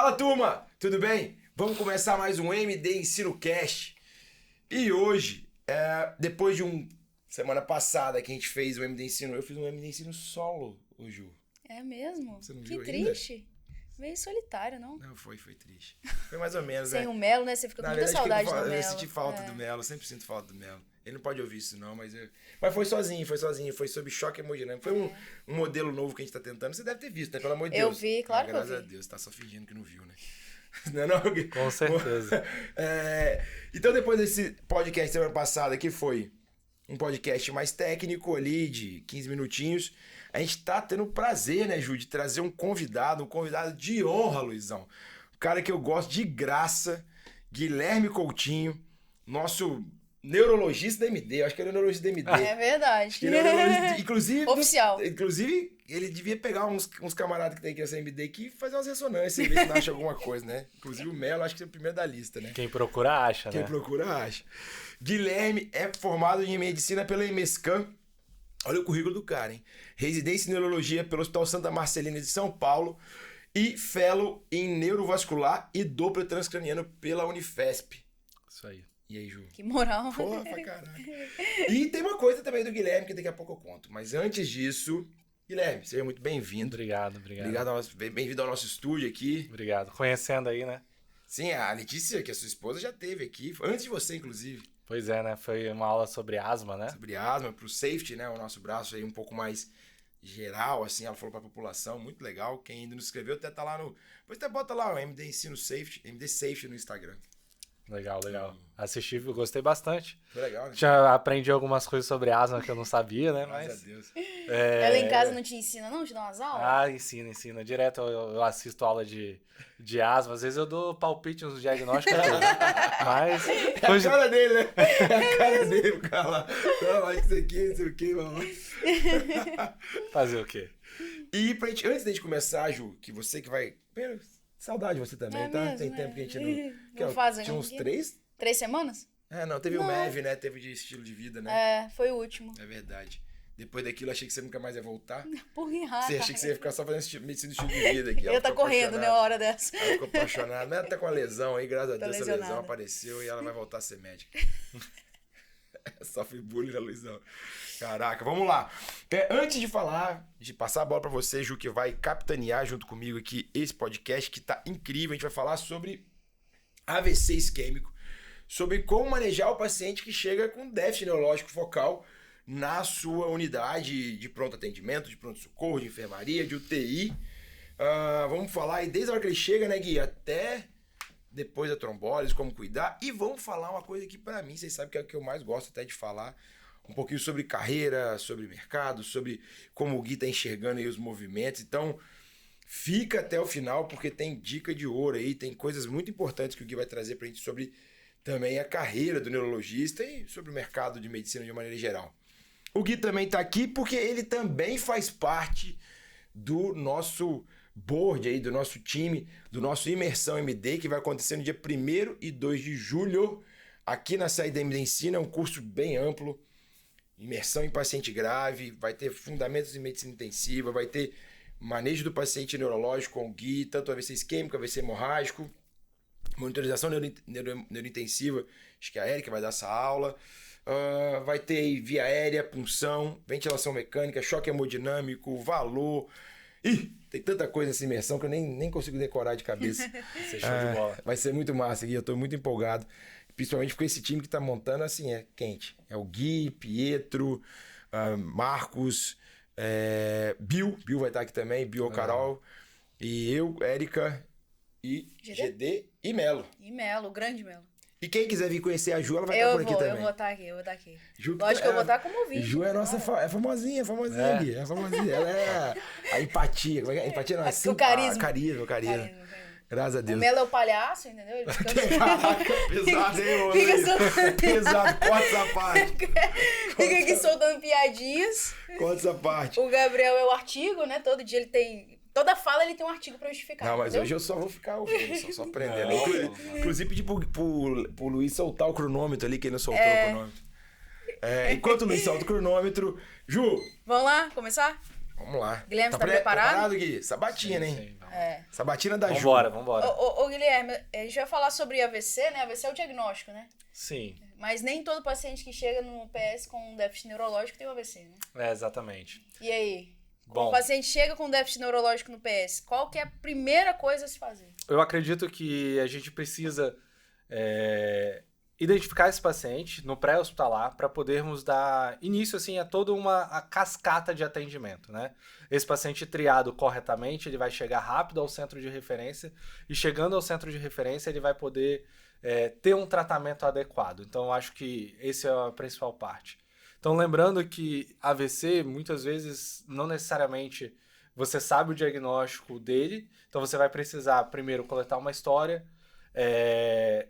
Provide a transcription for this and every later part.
Fala, turma! Tudo bem? Vamos começar mais um MD Ensino Cast. E hoje, depois de semana passada que a gente fez o MD Ensino, eu fiz um MD Ensino solo, ô Ju. É mesmo? Você não que viu triste. Ainda? Meio solitário, não? Não, foi triste. Foi mais ou menos, Sem né? o Melo, né? Você fica com muita saudade do Melo. Eu senti falta do Melo, sempre sinto falta do Melo. Ele não pode ouvir isso não, mas foi sozinho, foi sobre choque hemodinâmico. Foi um modelo novo que a gente tá tentando. Você deve ter visto, né? Pelo amor de Deus. Eu vi, claro que eu vi. Graças a Deus, tá só fingindo que não viu, né? Não? Com certeza. Então, depois desse podcast semana passada, que foi um podcast mais técnico ali, de 15 minutinhos, a gente tá tendo o prazer, né, Ju, de trazer um convidado de honra, Luizão. Um cara que eu gosto de graça, Guilherme Coutinho, nosso neurologista da MD. Eu acho que ele é neurologista da MD. É verdade. Ele é neurologista, inclusive... Oficial. Inclusive, ele devia pegar uns camaradas que tem aqui nessa MD aqui e fazer umas ressonâncias e ver se não acha alguma coisa, né? Inclusive o Melo, acho que é o primeiro da lista, né? Quem procura, acha, né? Quem procura, acha. Guilherme é formado em medicina pela EMESCAM. Olha o currículo do cara, hein? Residência em neurologia pelo Hospital Santa Marcelina de São Paulo e fellow em neurovascular e Doppler transcraniano pela Unifesp. Isso aí. E aí, Ju? Que moral. Porra, pra caralho. E tem uma coisa também do Guilherme que daqui a pouco eu conto. Mas antes disso, Guilherme, seja muito bem-vindo. Obrigado. Bem-vindo ao nosso estúdio aqui. Obrigado. Conhecendo aí, né? Sim, a Letícia, que é sua esposa, já teve aqui. Antes de você, inclusive. Pois é, né? Foi uma aula sobre asma, né? Sobre asma, pro safety, né? O nosso braço aí um pouco mais geral, assim. Ela falou pra população, muito legal. Quem ainda não se inscreveu, até tá lá no... Depois até bota lá o MD Ensino Safety, MD Safety no Instagram. Legal. Assisti, eu gostei bastante. Foi legal, né? Já aprendi algumas coisas sobre asma que eu não sabia, né? Graças a Deus. Ela em casa não te ensina, não? Te dá umas aulas? Ah, ensina. Direto eu assisto aula de asma. Às vezes eu dou palpite nos diagnósticos. Mas... É a cara dele, né? É a cara dele, o cara lá. Não, isso aqui, não sei o que, mamãe. Fazer o quê? E pra gente, antes da gente começar, Ju, que você que vai... Saudade de você também, É tá? mesmo, Tem tempo que a gente não faz tinha uns aqui. 3? 3 semanas? Não, teve Não. o MEV, né? Teve de estilo de vida, né? Foi o último. É verdade. Depois daquilo, achei que você nunca mais ia voltar. Por que raio? Você achei que você ia ficar só fazendo medicina de estilo de vida aqui. Eu tá correndo, né, a hora dessa. Ela ficou apaixonada. Mas ela tá com uma lesão aí, graças a Deus, essa lesão lesionada. apareceu e ela vai voltar a ser médica. Sofre bullying na Luizão. Caraca, vamos lá. Antes de passar a bola pra você, Ju, que vai capitanear junto comigo aqui esse podcast, que tá incrível. A gente vai falar sobre AVC isquêmico, sobre como manejar o paciente que chega com déficit neurológico focal na sua unidade de pronto atendimento, de pronto-socorro, de enfermaria, de UTI. Vamos falar aí desde a hora que ele chega, né, Gui, até depois da trombólise, como cuidar. E vamos falar uma coisa que pra mim, vocês sabem que é o que eu mais gosto até de falar, um pouquinho sobre carreira, sobre mercado, sobre como o Gui tá enxergando aí os movimentos. Então, fica até o final, porque tem dica de ouro aí, tem coisas muito importantes que o Gui vai trazer pra gente sobre também a carreira do neurologista e sobre o mercado de medicina de uma maneira geral. O Gui também tá aqui porque ele também faz parte do nosso board aí, do nosso time, do nosso Imersão MD, que vai acontecer no dia 1º e 2 de julho, aqui na sede da MD Ensina. É um curso bem amplo, imersão em paciente grave, vai ter fundamentos em medicina intensiva, vai ter manejo do paciente neurológico com o Gui, tanto AVC isquêmico, AVC hemorrágico, monitorização neurointensiva, acho que a Érica vai dar essa aula. Vai ter via aérea, punção, ventilação mecânica, choque hemodinâmico, valor. Ih, tem tanta coisa nessa imersão que eu nem consigo decorar de cabeça. Vai ser show de bola. Vai ser muito massa, Gui. Eu tô muito empolgado. Principalmente com esse time que tá montando, assim, é quente. É o Gui, Pietro, Marcos, Bill vai estar aqui também, Bill Carol. E eu, Érica, e GD e Melo. E Melo, o grande Melo. E quem quiser vir conhecer a Ju, ela vai estar por aqui também. Eu vou estar aqui. Ju, Lógico que eu vou estar como ouvinte. Ju é nossa, é famosinha, Gui. É famosinha. Ela é a empatia. Como é que é? Empatia não, é o carisma. Carisma. Graças a Deus. O Melo é o palhaço, entendeu? Ele fica... Pesado, hein, Pesado, corta essa parte. Fica aqui soltando piadinhas. Corta essa parte. O Gabriel é o artigo, né? Todo dia ele tem... Toda fala ele tem um artigo pra justificar. Não, mas entendeu? hoje eu só vou ficar ouvindo, só aprendendo. Não. Inclusive pedi pro Luiz soltar o cronômetro ali, que ele não soltou o cronômetro. Enquanto o Luiz solta o cronômetro, Ju, Vamos lá, começar? Vamos lá. Guilherme, tá preparado? Gui? Sabatina, hein? Sim, vamos. Sabatina da Ju. Vambora. Ô, Guilherme, a gente vai falar sobre AVC, né? AVC é o diagnóstico, né? Sim, Mas nem todo paciente que chega no PS com um déficit neurológico tem o AVC, né? exatamente. E aí? Quando Bom, o paciente chega com um déficit neurológico no PS, qual que é a primeira coisa a se fazer? eu acredito que a gente precisa identificar esse paciente no pré-hospitalar para podermos dar início assim, a toda a cascata de atendimento, né? Esse paciente triado corretamente, ele vai chegar rápido ao centro de referência e chegando ao centro de referência ele vai poder ter um tratamento adequado. Então, eu acho que essa é a principal parte. Então, lembrando que AVC, muitas vezes, não necessariamente você sabe o diagnóstico dele, então você vai precisar primeiro coletar uma história.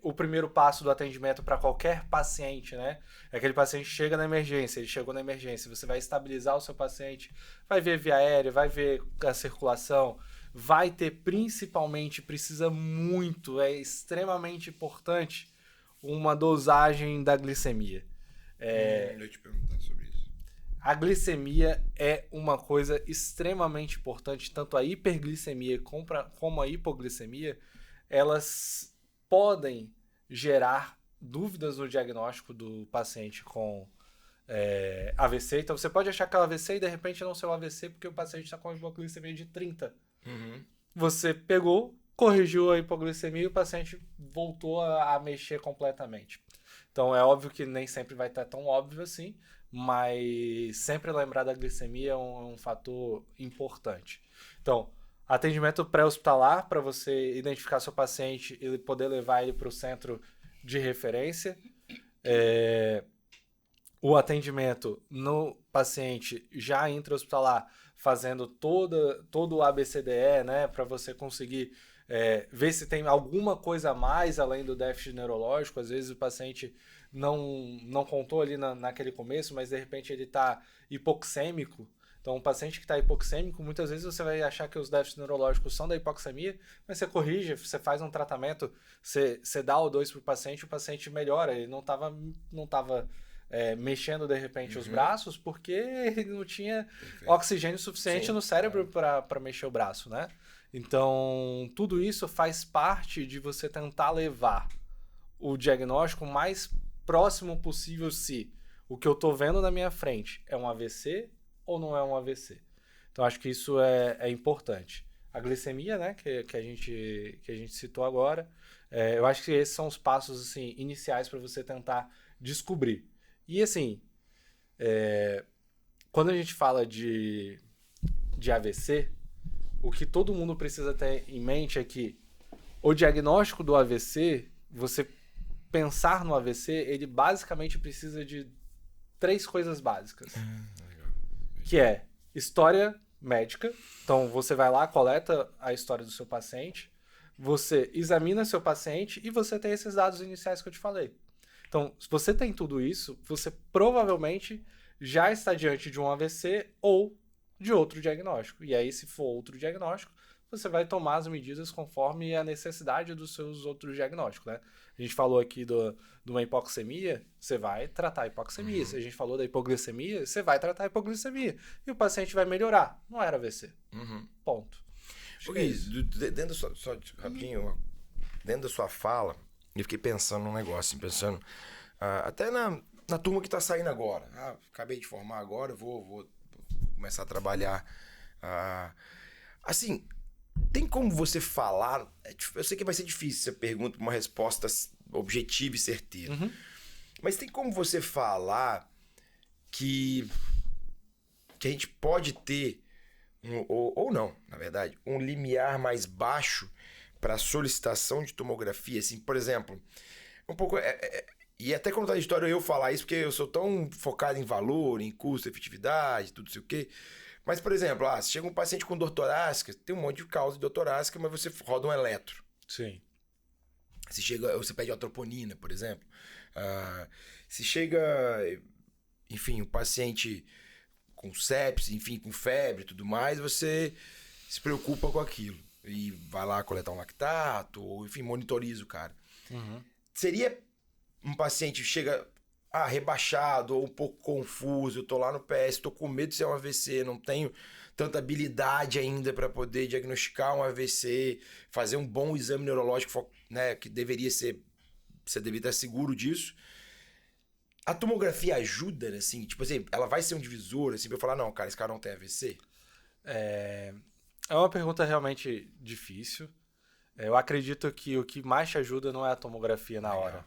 O primeiro passo do atendimento para qualquer paciente, né? É aquele paciente que chega na emergência, ele chegou na emergência, você vai estabilizar o seu paciente, vai ver via aérea, vai ver a circulação, vai ter principalmente, precisa muito, é extremamente importante, uma dosagem da glicemia. Eu ia te perguntar sobre isso. A glicemia é uma coisa extremamente importante, tanto a hiperglicemia como a hipoglicemia, elas podem gerar dúvidas no diagnóstico do paciente com AVC. Então, você pode achar que é o AVC e, de repente, não ser o AVC porque o paciente está com uma hipoglicemia de 30. Você pegou, corrigiu a hipoglicemia e o paciente voltou a mexer completamente. Então, é óbvio que nem sempre vai estar tão óbvio assim, mas sempre lembrar da glicemia é um fator importante. Então, atendimento pré-hospitalar para você identificar seu paciente e poder levar ele para o centro de referência. O atendimento no paciente já intra-hospitalar, fazendo todo o ABCDE, né, para você conseguir ver se tem alguma coisa a mais além do déficit neurológico. Às vezes o paciente não contou ali naquele começo, mas de repente ele está hipoxêmico. Então, um paciente que está hipoxêmico, muitas vezes você vai achar que os déficits neurológicos são da hipoxemia, mas você corrige, você faz um tratamento, você dá o 2 para o paciente melhora. Ele não estava mexendo, de repente, os braços, porque ele não tinha oxigênio suficiente no cérebro para mexer o braço, né? Então, tudo isso faz parte de você tentar levar o diagnóstico mais próximo possível se o que eu estou vendo na minha frente é um AVC ou não é um AVC. Então, acho que isso é importante. A glicemia, né, que a gente citou agora, eu acho que esses são os passos assim, iniciais para você tentar descobrir. E, assim, quando a gente fala de AVC, o que todo mundo precisa ter em mente é que o diagnóstico do AVC, você pensar no AVC, ele basicamente precisa de 3 coisas básicas. Que é história médica. Então, você vai lá, coleta a história do seu paciente, você examina seu paciente e você tem esses dados iniciais que eu te falei. Então, se você tem tudo isso, você provavelmente já está diante de um AVC ou de outro diagnóstico. E aí, se for outro diagnóstico, você vai tomar as medidas conforme a necessidade dos seus outros diagnósticos, né? A gente falou aqui de uma hipoxemia, você vai tratar a hipoxemia. Se a gente falou da hipoglicemia, você vai tratar a hipoglicemia. E o paciente vai melhorar. Não era AVC. Ponto. Dentro da sua, rapidinho, dentro da sua fala, eu fiquei pensando num negócio, até na turma que está saindo agora. Acabei de formar agora, eu vou começar a trabalhar. Assim, tem como você falar? Eu sei que vai ser difícil essa pergunta, uma resposta objetiva e certeira. Mas tem como você falar que a gente pode ter, ou não, na verdade, um limiar mais baixo para solicitação de tomografia? Assim, por exemplo, um pouco... E até quando tá na história eu falar isso, porque eu sou tão focado em valor, em custo, efetividade, tudo sei o quê. Mas, por exemplo, se chega um paciente com dor torácica, tem um monte de causa de dor torácica, mas você roda um eletro. Sim. Você pede uma troponina, por exemplo. Se chega, enfim, um paciente com sepsis, enfim, com febre e tudo mais, você se preocupa com aquilo. E vai lá coletar um lactato, ou, enfim, monitoriza o cara. Seria um paciente que chega rebaixado ou um pouco confuso, eu tô lá no PS, tô com medo de ser um AVC, não tenho tanta habilidade ainda para poder diagnosticar um AVC, fazer um bom exame neurológico, né, que deveria ser, você deveria estar seguro disso. A tomografia ajuda, né, assim, tipo assim, ela vai ser um divisor, assim, pra eu falar, não, cara, esse cara não tem AVC? É uma pergunta realmente difícil. Eu acredito que o que mais te ajuda não é a tomografia na hora.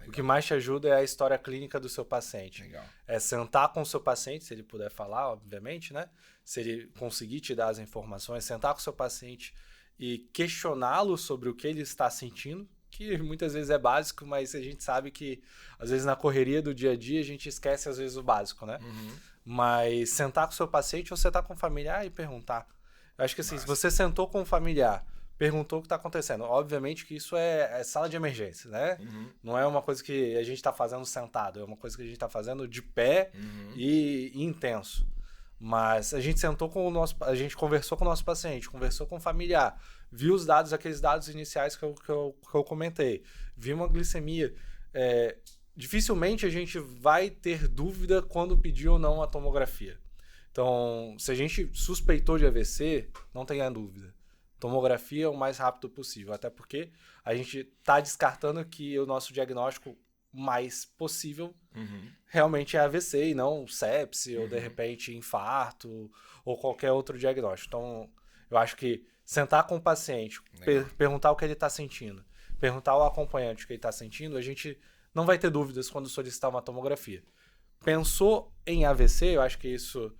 O que mais te ajuda é a história clínica do seu paciente. Legal. É sentar com o seu paciente, se ele puder falar, obviamente, né? Se ele conseguir te dar as informações, sentar com o seu paciente e questioná-lo sobre o que ele está sentindo, que muitas vezes é básico, mas a gente sabe que, às vezes, na correria do dia a dia, a gente esquece, às vezes, o básico, né? Mas sentar com o seu paciente ou sentar com o familiar e perguntar. Eu acho que, assim, se você sentou com o familiar, perguntou o que está acontecendo. Obviamente que isso é sala de emergência, né? Não é uma coisa que a gente está fazendo sentado, é uma coisa que a gente está fazendo de pé e intenso. Mas a gente sentou com a gente conversou com o nosso paciente, conversou com o familiar, viu os dados, aqueles dados iniciais que eu comentei, viu uma glicemia. Dificilmente a gente vai ter dúvida quando pedir ou não a tomografia. Então, se a gente suspeitou de AVC, não tenha dúvida. Tomografia o mais rápido possível, até porque a gente está descartando que o nosso diagnóstico mais possível realmente é AVC e não sepse ou de repente infarto ou qualquer outro diagnóstico. Então, eu acho que sentar com o paciente, perguntar o que ele está sentindo, perguntar ao acompanhante o que ele está sentindo, a gente não vai ter dúvidas quando solicitar uma tomografia. Pensou em AVC, eu acho que isso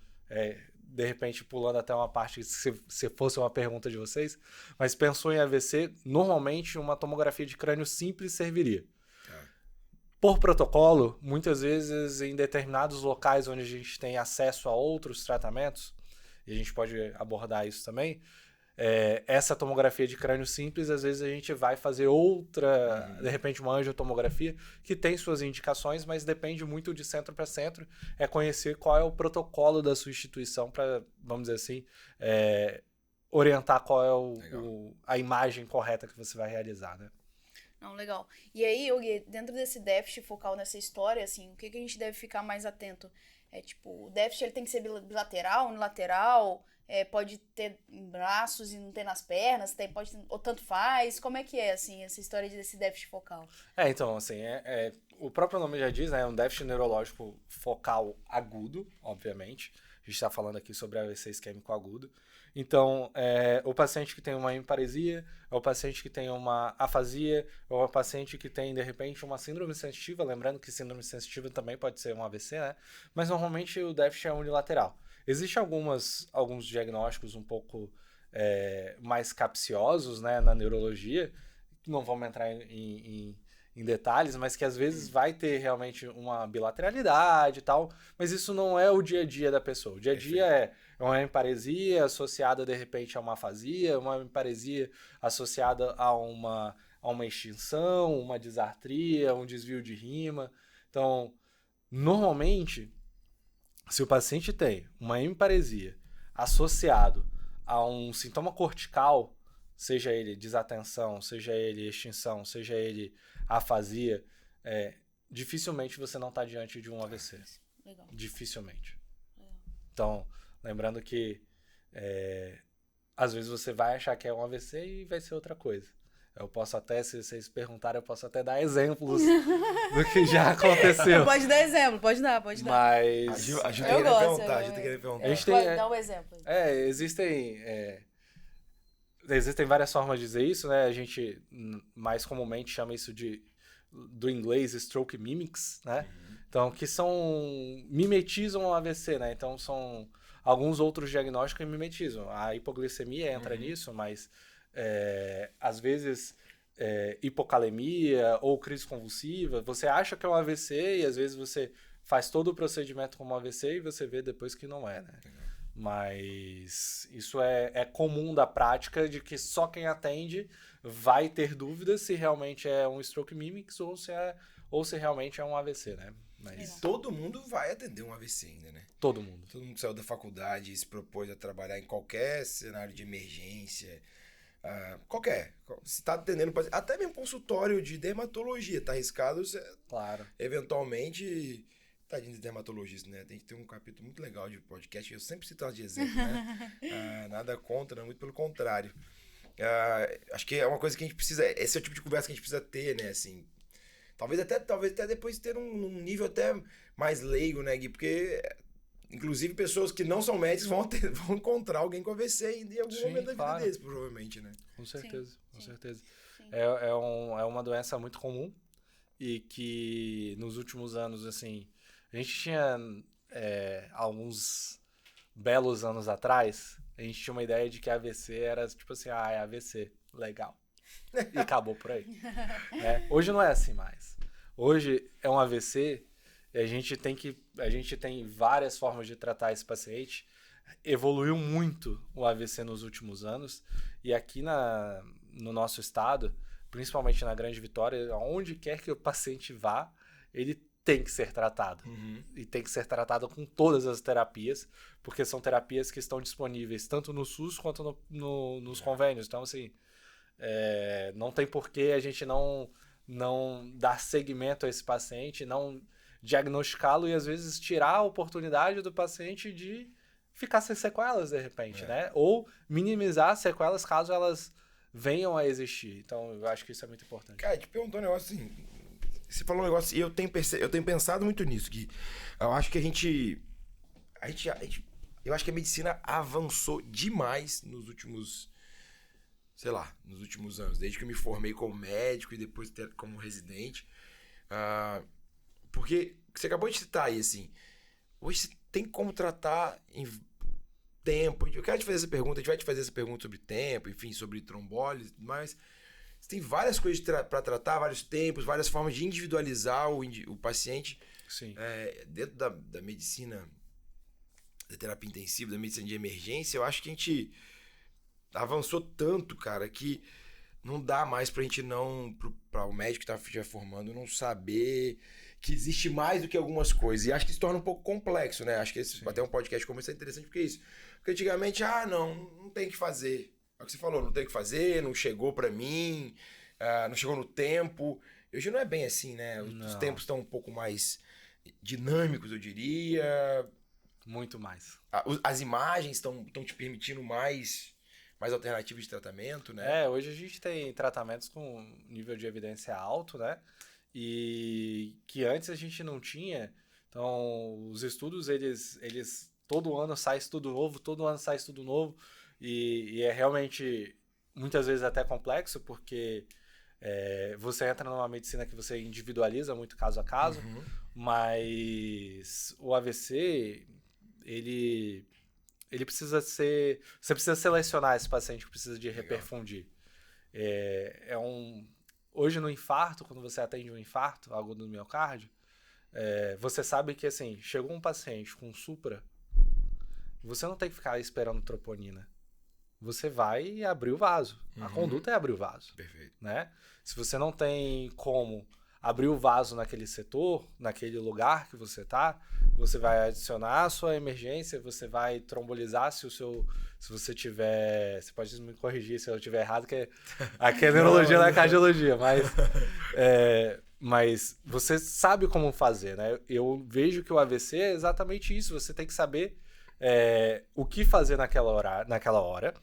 de repente pulando até uma parte, se fosse uma pergunta de vocês, mas pensou em AVC, normalmente uma tomografia de crânio simples serviria. Por protocolo, muitas vezes em determinados locais onde a gente tem acesso a outros tratamentos, e a gente pode abordar isso também, essa tomografia de crânio simples, às vezes a gente vai fazer outra, de repente uma angiotomografia, que tem suas indicações, mas depende muito de centro para centro, é conhecer qual é o protocolo da sua instituição para, vamos dizer assim, orientar qual é a imagem correta que você vai realizar, né? Não, legal. E aí, Yogi, dentro desse déficit focal nessa história, assim, o que a gente deve ficar mais atento? O déficit ele tem que ser bilateral, unilateral, pode ter em braços e não ter nas pernas, pode ter, ou tanto faz. Como é que é, assim, essa história desse déficit focal? Então, assim, o próprio nome já diz, né? É um déficit neurológico focal agudo, obviamente. A gente está falando aqui sobre AVC isquêmico agudo. Então, o paciente que tem uma hemiparesia, é o paciente que tem uma afasia, é o paciente que tem, de repente, uma síndrome sensitiva, lembrando que síndrome sensitiva também pode ser um AVC, né? Mas, normalmente, o déficit é unilateral. Existem alguns diagnósticos um pouco mais capciosos, né, na neurologia, não vamos entrar em detalhes, mas que às vezes vai ter realmente uma bilateralidade e tal, mas isso não é o dia a dia da pessoa. O dia a dia é uma hemiparesia associada, de repente, a uma afasia, uma hemiparesia associada a uma extinção, uma disartria, um desvio de rima. Então, normalmente, se o paciente tem uma hemiparesia associado a um sintoma cortical, seja ele desatenção, seja ele extinção, seja ele afasia, dificilmente você não está diante de um AVC. Legal. Dificilmente. Então, lembrando que às vezes você vai achar que é um AVC e vai ser outra coisa. Eu posso até, se vocês perguntarem, eu posso até dar exemplos do que já aconteceu. Pode dar exemplo, pode dar. Mas... A gente tem que perguntar, A gente tem... Dá um exemplo. Existem várias formas de dizer isso, né? A gente mais comumente chama isso do inglês stroke mimics, né? Então, que mimetizam o AVC, né? Então, são alguns outros diagnósticos que mimetizam. A hipoglicemia entra nisso, mas às vezes hipocalemia ou crise convulsiva, você acha que é um AVC e às vezes você faz todo o procedimento como AVC e você vê depois que não é, né? Mas isso é comum da prática, de que só quem atende vai ter dúvidas se realmente é um stroke mimics ou se realmente é um AVC, né? Mas... E todo mundo vai atender um AVC ainda, né? Todo mundo. Todo mundo saiu da faculdade e se propôs a trabalhar em qualquer cenário de emergência. Qualquer. Se tá atendendo, até mesmo consultório de dermatologia, tá arriscado você, claro, eventualmente Tadinho de dermatologista, né? Tem que ter um capítulo muito legal de podcast. Eu sempre cito elas de exemplo, né? Nada contra, muito pelo contrário. Acho que é uma coisa que a gente precisa... Esse é o tipo de conversa que a gente precisa ter, né? Assim, talvez até depois ter um nível até mais leigo, né, Gui? Porque, inclusive, pessoas que não são médicos vão encontrar alguém com AVC ainda em algum momento da vida deles, provavelmente, né? Com certeza, com certeza. Sim. É uma doença muito comum e que nos últimos anos, assim, a gente tinha alguns belos anos atrás, a gente tinha uma ideia de que AVC era tipo assim, é AVC, legal. E acabou por aí. Hoje não é assim mais. Hoje é um AVC e a gente tem várias formas de tratar esse paciente. Evoluiu muito o AVC nos últimos anos e aqui no nosso estado, principalmente na Grande Vitória, onde quer que o paciente vá, ele tem que ser tratado. E tem que ser tratado com todas as terapias, porque são terapias que estão disponíveis tanto no SUS quanto nos convênios. Então, assim, não tem por que a gente não dar seguimento a esse paciente, não diagnosticá-lo e, às vezes, tirar a oportunidade do paciente de ficar sem sequelas, de repente, né? Ou minimizar as sequelas caso elas venham a existir. Então, eu acho que isso é muito importante. Cara, te perguntou um negócio assim... Você falou um negócio e eu tenho pensado muito nisso, que eu acho que eu acho que a medicina avançou demais nos últimos anos, desde que eu me formei como médico e depois como residente. Porque você acabou de citar aí, assim, hoje você tem como tratar em tempo. Eu quero te fazer essa pergunta, a gente vai te fazer essa pergunta sobre tempo, enfim, sobre trombólise, mas você tem várias coisas para tratar, vários tempos, várias formas de individualizar o paciente. Sim. Dentro da medicina, da terapia intensiva, da medicina de emergência, eu acho que a gente avançou tanto, cara, que não dá mais pra gente para o médico que estiver formando não saber que existe mais do que algumas coisas. E acho que se torna um pouco complexo, né? Acho que até um podcast como esse é interessante porque é isso. Porque antigamente, não tem o que fazer. É o que você falou, não tem o que fazer, não chegou pra mim, não chegou no tempo. Hoje não é bem assim, né? Os tempos estão um pouco mais dinâmicos, eu diria. Muito mais. As imagens estão te permitindo mais alternativas de tratamento, né? Hoje a gente tem tratamentos com nível de evidência alto, né? E que antes a gente não tinha. Então, os estudos, eles todo ano sai estudo novo, e é realmente, muitas vezes até complexo, porque você entra numa medicina que você individualiza muito caso a caso, mas o AVC, ele precisa ser... Você precisa selecionar esse paciente que precisa de reperfundir. Hoje no infarto, quando você atende um infarto agudo do miocárdio, você sabe que, assim, chegou um paciente com supra, você não tem que ficar esperando troponina. Você vai abrir o vaso. A conduta é abrir o vaso. Perfeito. Né? Se você não tem como abrir o vaso naquele setor, naquele lugar que você está, você vai adicionar a sua emergência, você vai trombolizar se você tiver... Você pode me corrigir se eu estiver errado, que aqui é neurologia, não é cardiologia, mas você sabe como fazer, né? Eu vejo que o AVC é exatamente isso. Você tem que saber o que fazer naquela hora.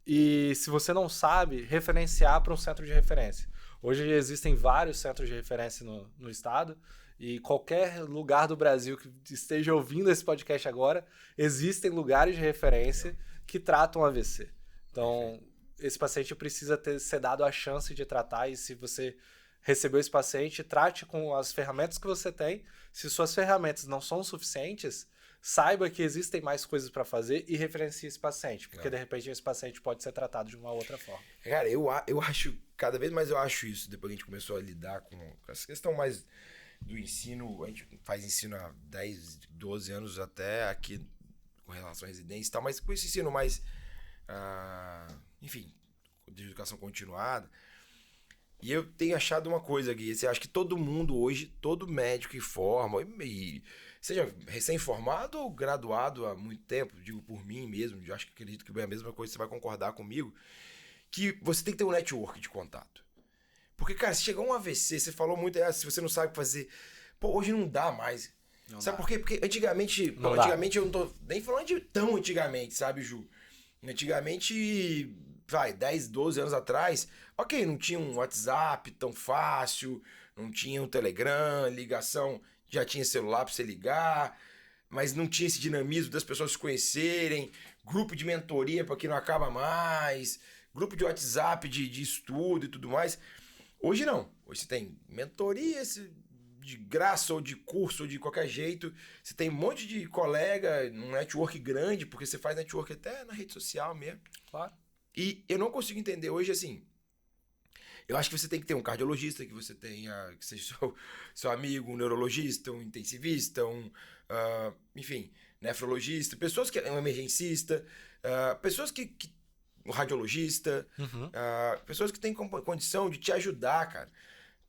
E se você não sabe, referenciar para um centro de referência. Hoje existem vários centros de referência no estado, e qualquer lugar do Brasil que esteja ouvindo esse podcast agora, existem lugares de referência que tratam AVC. Então, esse paciente precisa ser dado a chance de tratar, e se você recebeu esse paciente, trate com as ferramentas que você tem. Se suas ferramentas não são suficientes, saiba que existem mais coisas para fazer e referencie esse paciente, porque de repente esse paciente pode ser tratado de uma outra forma. Cara, eu acho, cada vez mais eu acho isso, depois que a gente começou a lidar com essa questão mais do ensino. A gente faz ensino há 10, 12 anos até aqui com relação à residência e tal, mas com esse ensino mais, enfim, de educação continuada. E eu tenho achado uma coisa aqui, você acha que todo mundo hoje, todo médico que forma, seja recém-formado ou graduado há muito tempo, digo por mim mesmo, eu acredito que é a mesma coisa, você vai concordar comigo, que você tem que ter um network de contato. Porque, cara, se chegar um AVC, você falou muito, se você não sabe fazer... Pô, hoje não dá mais. Não Sabe dá. por quê? Porque antigamente... Não Bom, dá. antigamente eu não tô nem falando de tão antigamente, sabe, Ju? Antigamente, vai, 10, 12 anos atrás, ok, não tinha um WhatsApp tão fácil, não tinha um Telegram, ligação, já tinha celular pra você ligar, mas não tinha esse dinamismo das pessoas se conhecerem, grupo de mentoria pra quem não acaba mais, grupo de WhatsApp de estudo e tudo mais. Hoje não. Hoje você tem mentoria de graça ou de curso ou de qualquer jeito. Você tem um monte de colega, um network grande, porque você faz network até na rede social mesmo. Claro. E eu não consigo entender hoje assim. Eu acho que você tem que ter um cardiologista, que você tenha, que seja seu amigo, um neurologista, um intensivista, enfim, nefrologista, pessoas que. Um emergencista, pessoas que um radiologista, Uhum. pessoas que têm condição de te ajudar, cara.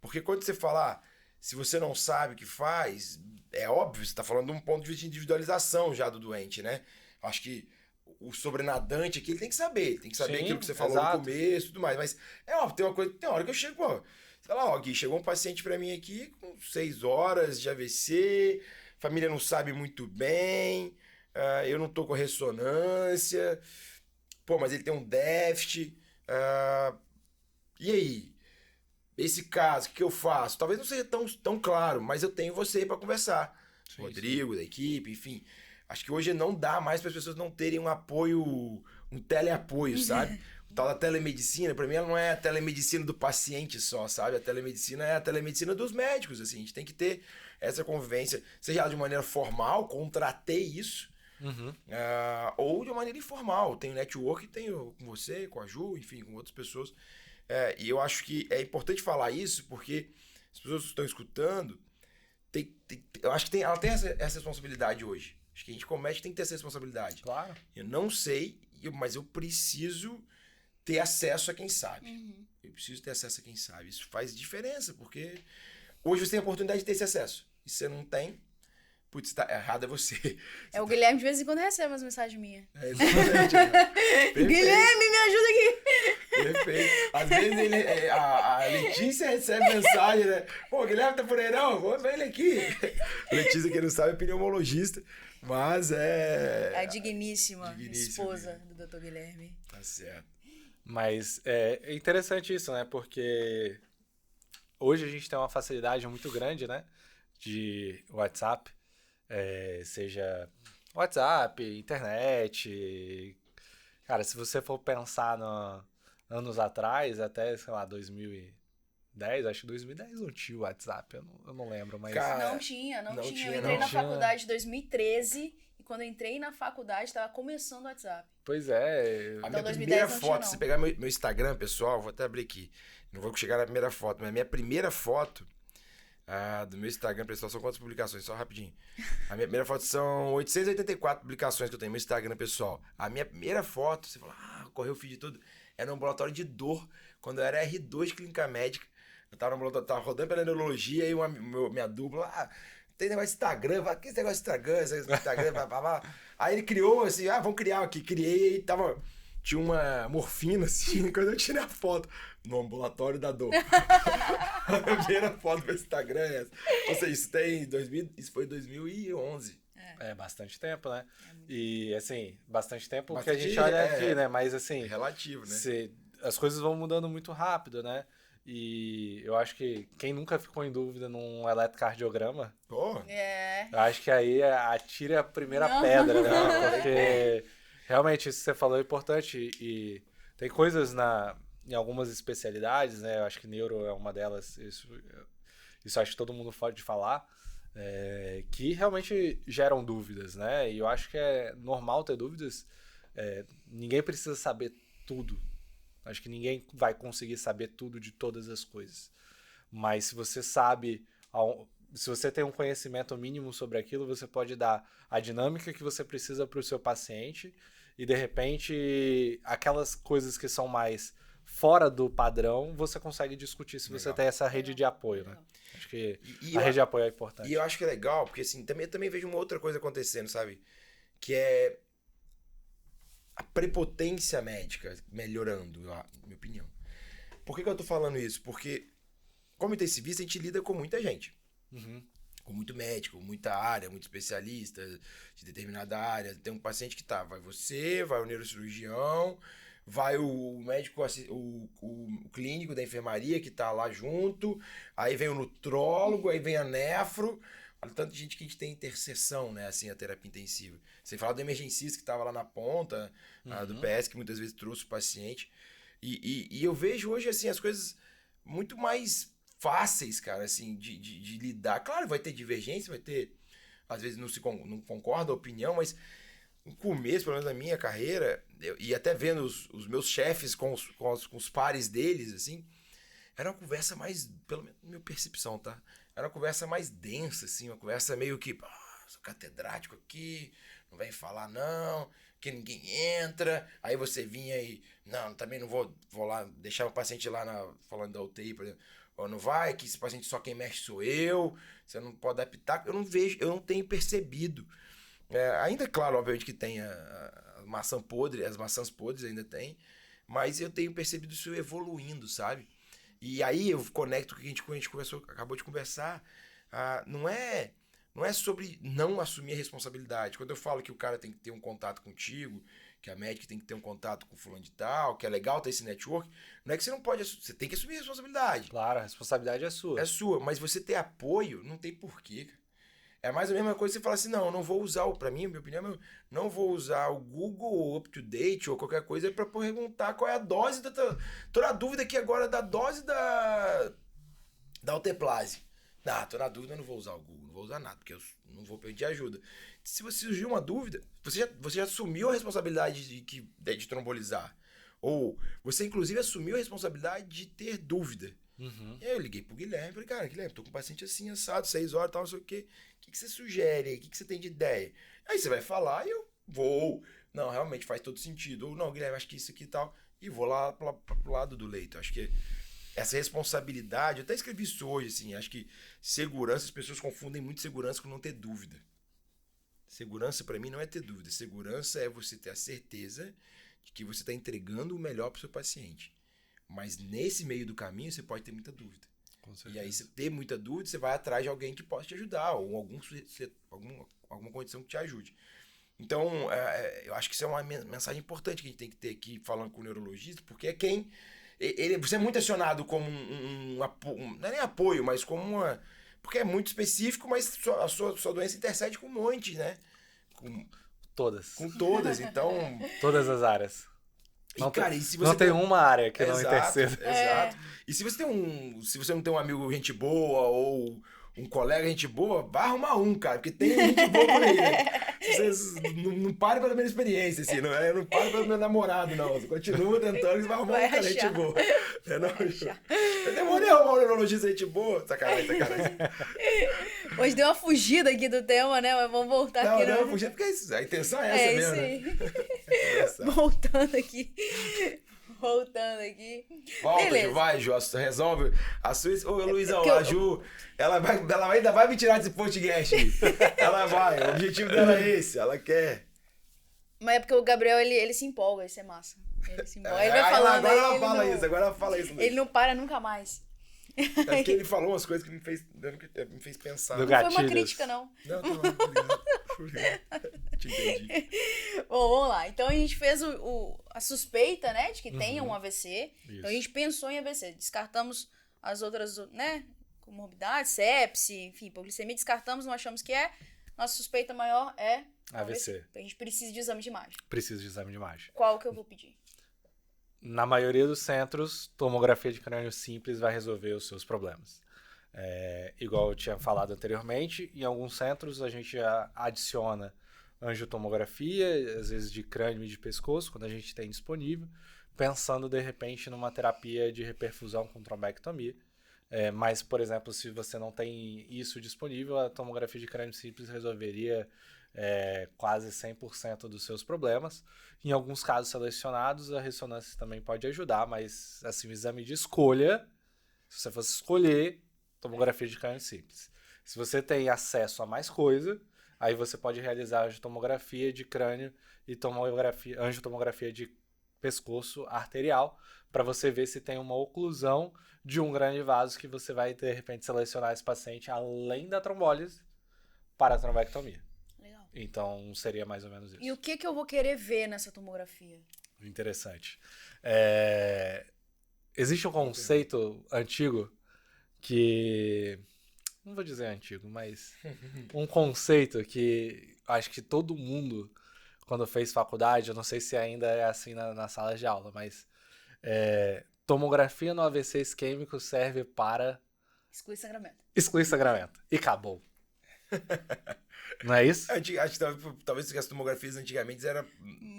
Porque quando você fala, se você não sabe o que faz, é óbvio, você tá falando de um ponto de vista de individualização já do doente, né? Acho que o sobrenadante aqui, ele tem que saber Sim, aquilo que você falou exato. no começo e tudo mais. Mas é óbvio, tem hora que eu chego, pô, sei lá, ó, Gui, chegou um paciente pra mim aqui com 6 horas de AVC, família não sabe muito bem, eu não tô com ressonância, pô, mas ele tem um déficit, e aí? Esse caso, o que eu faço? Talvez não seja tão claro, mas eu tenho você pra conversar. Sim, Rodrigo, da equipe, enfim. Acho que hoje não dá mais para as pessoas não terem um apoio, um teleapoio, sabe? O tal da telemedicina, para mim, ela não é a telemedicina do paciente só, sabe? A telemedicina é a telemedicina dos médicos, assim. A gente tem que ter essa convivência, seja ela de maneira formal, contratei isso, Uhum. ou de uma maneira informal. Tenho network, tenho com você, com a Ju, enfim, com outras pessoas. E eu acho que é importante falar isso porque as pessoas que estão escutando, eu acho que ela tem essa responsabilidade hoje. Acho que a gente comete tem que ter essa responsabilidade. Claro. Eu não sei, mas eu preciso ter acesso a quem sabe. Eu preciso ter acesso a quem sabe. Isso faz diferença, porque hoje você tem a oportunidade de ter esse acesso. E você não tem, putz, tá errado é você. O Guilherme de vez em quando recebe umas mensagens minhas. Exatamente. Perfeito. Guilherme, me ajuda aqui! Perfeito. Às vezes a Letícia recebe mensagem, né? Pô, Guilherme tá por aí não? Vou ver ele aqui. Letícia, quem não sabe, é pneumologista, mas A digníssima esposa Guilherme. do Dr. Guilherme. Tá certo. Mas é interessante isso, né? Porque hoje a gente tem uma facilidade muito grande, né? De WhatsApp. Seja WhatsApp, internet. Cara, se você for pensar anos atrás, até, sei lá, 2010, acho que 2010 não tinha o WhatsApp, eu não lembro, mas... Cara, Não tinha. não Eu tinha, entrei não na tinha. faculdade em 2013 e quando eu entrei na faculdade tava começando o WhatsApp. Pois é, A Então, minha 2010 primeira não tinha, foto, não. se pegar meu Instagram, pessoal, vou até abrir aqui. Não vou chegar na primeira foto, mas a minha primeira foto do meu Instagram, pessoal, são quantas publicações? Só rapidinho. A minha primeira foto são 884 publicações que eu tenho no meu Instagram, pessoal. A minha primeira foto, você fala, correu o feed todo, era no ambulatório de dor, quando eu era R2 de clínica médica. Eu tava no ambulatório, tava rodando pela neurologia e minha dupla, tem negócio de Instagram, fala, que esse negócio de Instagram, blá. Aí ele criou assim, vamos criar aqui. Criei e tinha uma morfina assim, quando eu tirei a foto no ambulatório da dor. A primeira foto do Instagram é essa. Ou seja, isso foi 2011. é bastante tempo, né? E, assim, bastante tempo que a Bastante, gente olha aqui, né? Mas, assim, Relativo, né? as coisas vão mudando muito rápido, né? E eu acho que quem nunca ficou em dúvida num eletrocardiograma, Pô, eu acho que aí atira a primeira Não. pedra, né? Não, Porque realmente isso que você falou é importante e tem coisas em algumas especialidades, né? Eu acho que neuro é uma delas, isso acho que todo mundo pode falar, que realmente geram dúvidas, né? E eu acho que é normal ter dúvidas, ninguém precisa saber tudo. Acho que ninguém vai conseguir saber tudo de todas as coisas. Mas se você sabe, se você tem um conhecimento mínimo sobre aquilo, você pode dar a dinâmica que você precisa para o seu paciente e, de repente, aquelas coisas que são mais fora do padrão, você consegue discutir se você Legal. tem essa rede de apoio, né? Acho que E a rede de apoio é importante. E eu acho que é legal, porque assim, também vejo uma outra coisa acontecendo, sabe? Que é a prepotência médica melhorando, na minha opinião. Por que eu tô falando isso? Porque, como intensivista, a gente lida com muita gente. Uhum. com muito médico, muita área, muito especialista de determinada área. Tem um paciente que vai você, vai o neurocirurgião, vai o médico, o clínico da enfermaria que tá lá junto, aí vem o nutrólogo, aí vem a nefro. Olha tanto de gente que a gente tem interseção, né, assim, a terapia intensiva. Você fala do emergencista que tava lá na ponta, do PS, que muitas vezes trouxe o paciente. E eu vejo hoje, assim, as coisas muito mais fáceis, cara, assim, de lidar. Claro, vai ter divergência, vai ter... Às vezes não concorda a opinião, mas no começo, pelo menos na minha carreira, e até vendo os meus chefes com os pares deles, assim, era uma conversa mais, pelo menos na minha percepção, tá? Era uma conversa mais densa, assim, uma conversa meio que, sou catedrático aqui, não vem falar não, que ninguém entra. Aí você vinha e, não, também não vou lá, deixar o paciente lá falando da UTI, por exemplo, ou não vai, que esse paciente só quem mexe sou eu, você não pode adaptar. Eu não tenho percebido. Ainda, claro, obviamente que tem a maçã podre, as maçãs podres ainda tem, mas eu tenho percebido isso evoluindo, sabe? E aí eu conecto com o que a gente acabou de conversar. Não é sobre não assumir a responsabilidade. Quando eu falo que o cara tem que ter um contato contigo, que a médica tem que ter um contato com fulano de tal, que é legal ter esse network, não é que você não pode... Você tem que assumir a responsabilidade. Claro, a responsabilidade é sua. É sua, mas você ter apoio, não tem porquê, cara. É mais a mesma coisa que você fala assim, não, eu não vou usar, pra mim, minha opinião, não vou usar o Google UpToDate ou qualquer coisa pra perguntar qual é a dose da... Tô na dúvida aqui agora da dose da alteplase. Tô na dúvida, eu não vou usar o Google, não vou usar nada, porque eu não vou pedir ajuda. Se você surgir uma dúvida, você já assumiu a responsabilidade de trombolizar. Ou você, inclusive, assumiu a responsabilidade de ter dúvida. E aí eu liguei pro Guilherme e falei, cara, Guilherme, tô com um paciente assim, assado, 6 horas, tal, não sei o quê. O que você sugere aí? O que você tem de ideia? Aí você vai falar e eu vou. Não, realmente faz todo sentido. Ou não, Guilherme, acho que isso aqui e tal. E vou lá pro lado do leito. Acho que essa responsabilidade, eu até escrevi isso hoje, assim, acho que segurança, as pessoas confundem muito segurança com não ter dúvida. Segurança, pra mim, não é ter dúvida. Segurança é você ter a certeza de que você tá entregando o melhor pro seu paciente. Mas nesse meio do caminho, você pode ter muita dúvida. E aí, se ter muita dúvida, você vai atrás de alguém que possa te ajudar, ou alguma condição que te ajude. Então, eu acho que isso é uma mensagem importante que a gente tem que ter aqui, falando com o neurologista, porque é quem... você é muito acionado como não é nem apoio, mas como uma... Porque é muito específico, mas a sua doença intercede com um monte, né? Todas. Com todas, então... Todas as áreas. Não, cara, e se você não tem uma área que não interceda. Exato. E se você não tem um amigo gente boa ou um colega gente boa, vai arrumar cara, porque tem gente boa por aí, né? Vocês não parem pela minha experiência, assim, não parem pelo meu namorado, não. Você continua tentando, você vai arrumar um cara gente boa. Eu demorei a arrumar um neurologista gente boa. Sacanagem. Hoje deu uma fugida aqui do tema, né? Mas vamos voltar aqui. Não, uma fugida, porque a intenção é essa mesmo, né? Voltando aqui. Volta, Ju, vai, Ju, resolve. Ô, Luizão, a Ju, ela ainda vai me tirar desse podcast. Ela vai, o objetivo dela é esse, ela quer. Mas é porque o Gabriel, ele se empolga, isso é massa. Ele se empolga. Ele vai falando agora aí. Agora ela fala isso. Ele não para nunca mais. É porque ele falou umas coisas que me fez pensar. Não foi uma crítica, não. Não, obrigado. Te entendi. Bom, vamos lá. Então a gente fez a suspeita, né, de que tenha um AVC. Isso. Então a gente pensou em AVC. Descartamos as outras, né, comorbidades, sepse, enfim, hipoglicemia. Descartamos, não achamos que é. Nossa suspeita maior é AVC. A gente precisa de exame de imagem. Precisa de exame de imagem. Qual que eu vou pedir? Na maioria dos centros, tomografia de crânio simples vai resolver os seus problemas. Igual eu tinha falado anteriormente, em alguns centros a gente adiciona angiotomografia, às vezes de crânio e de pescoço, quando a gente tem disponível, pensando de repente numa terapia de reperfusão com trombectomia. Mas, por exemplo, se você não tem isso disponível, a tomografia de crânio simples resolveria quase 100% dos seus problemas. Em alguns casos selecionados, a ressonância também pode ajudar, mas assim, o exame de escolha, se você fosse escolher, tomografia de crânio simples. Se você tem acesso a mais coisa, aí você pode realizar angiotomografia de crânio e angiotomografia de pescoço arterial, para você ver se tem uma oclusão de um grande vaso, que você vai, de repente, selecionar esse paciente além da trombólise para a trombectomia. Legal. Então, seria mais ou menos isso. E o que eu vou querer ver nessa tomografia? Interessante. Existe um conceito antigo que... Não vou dizer antigo, mas um conceito que acho que todo mundo, quando fez faculdade, eu não sei se ainda é assim na sala de aula, mas tomografia no AVC isquêmico serve para Exclui sangramento. excluir sangramento. E acabou. Não é isso? Acho que talvez as tomografias antigamente eram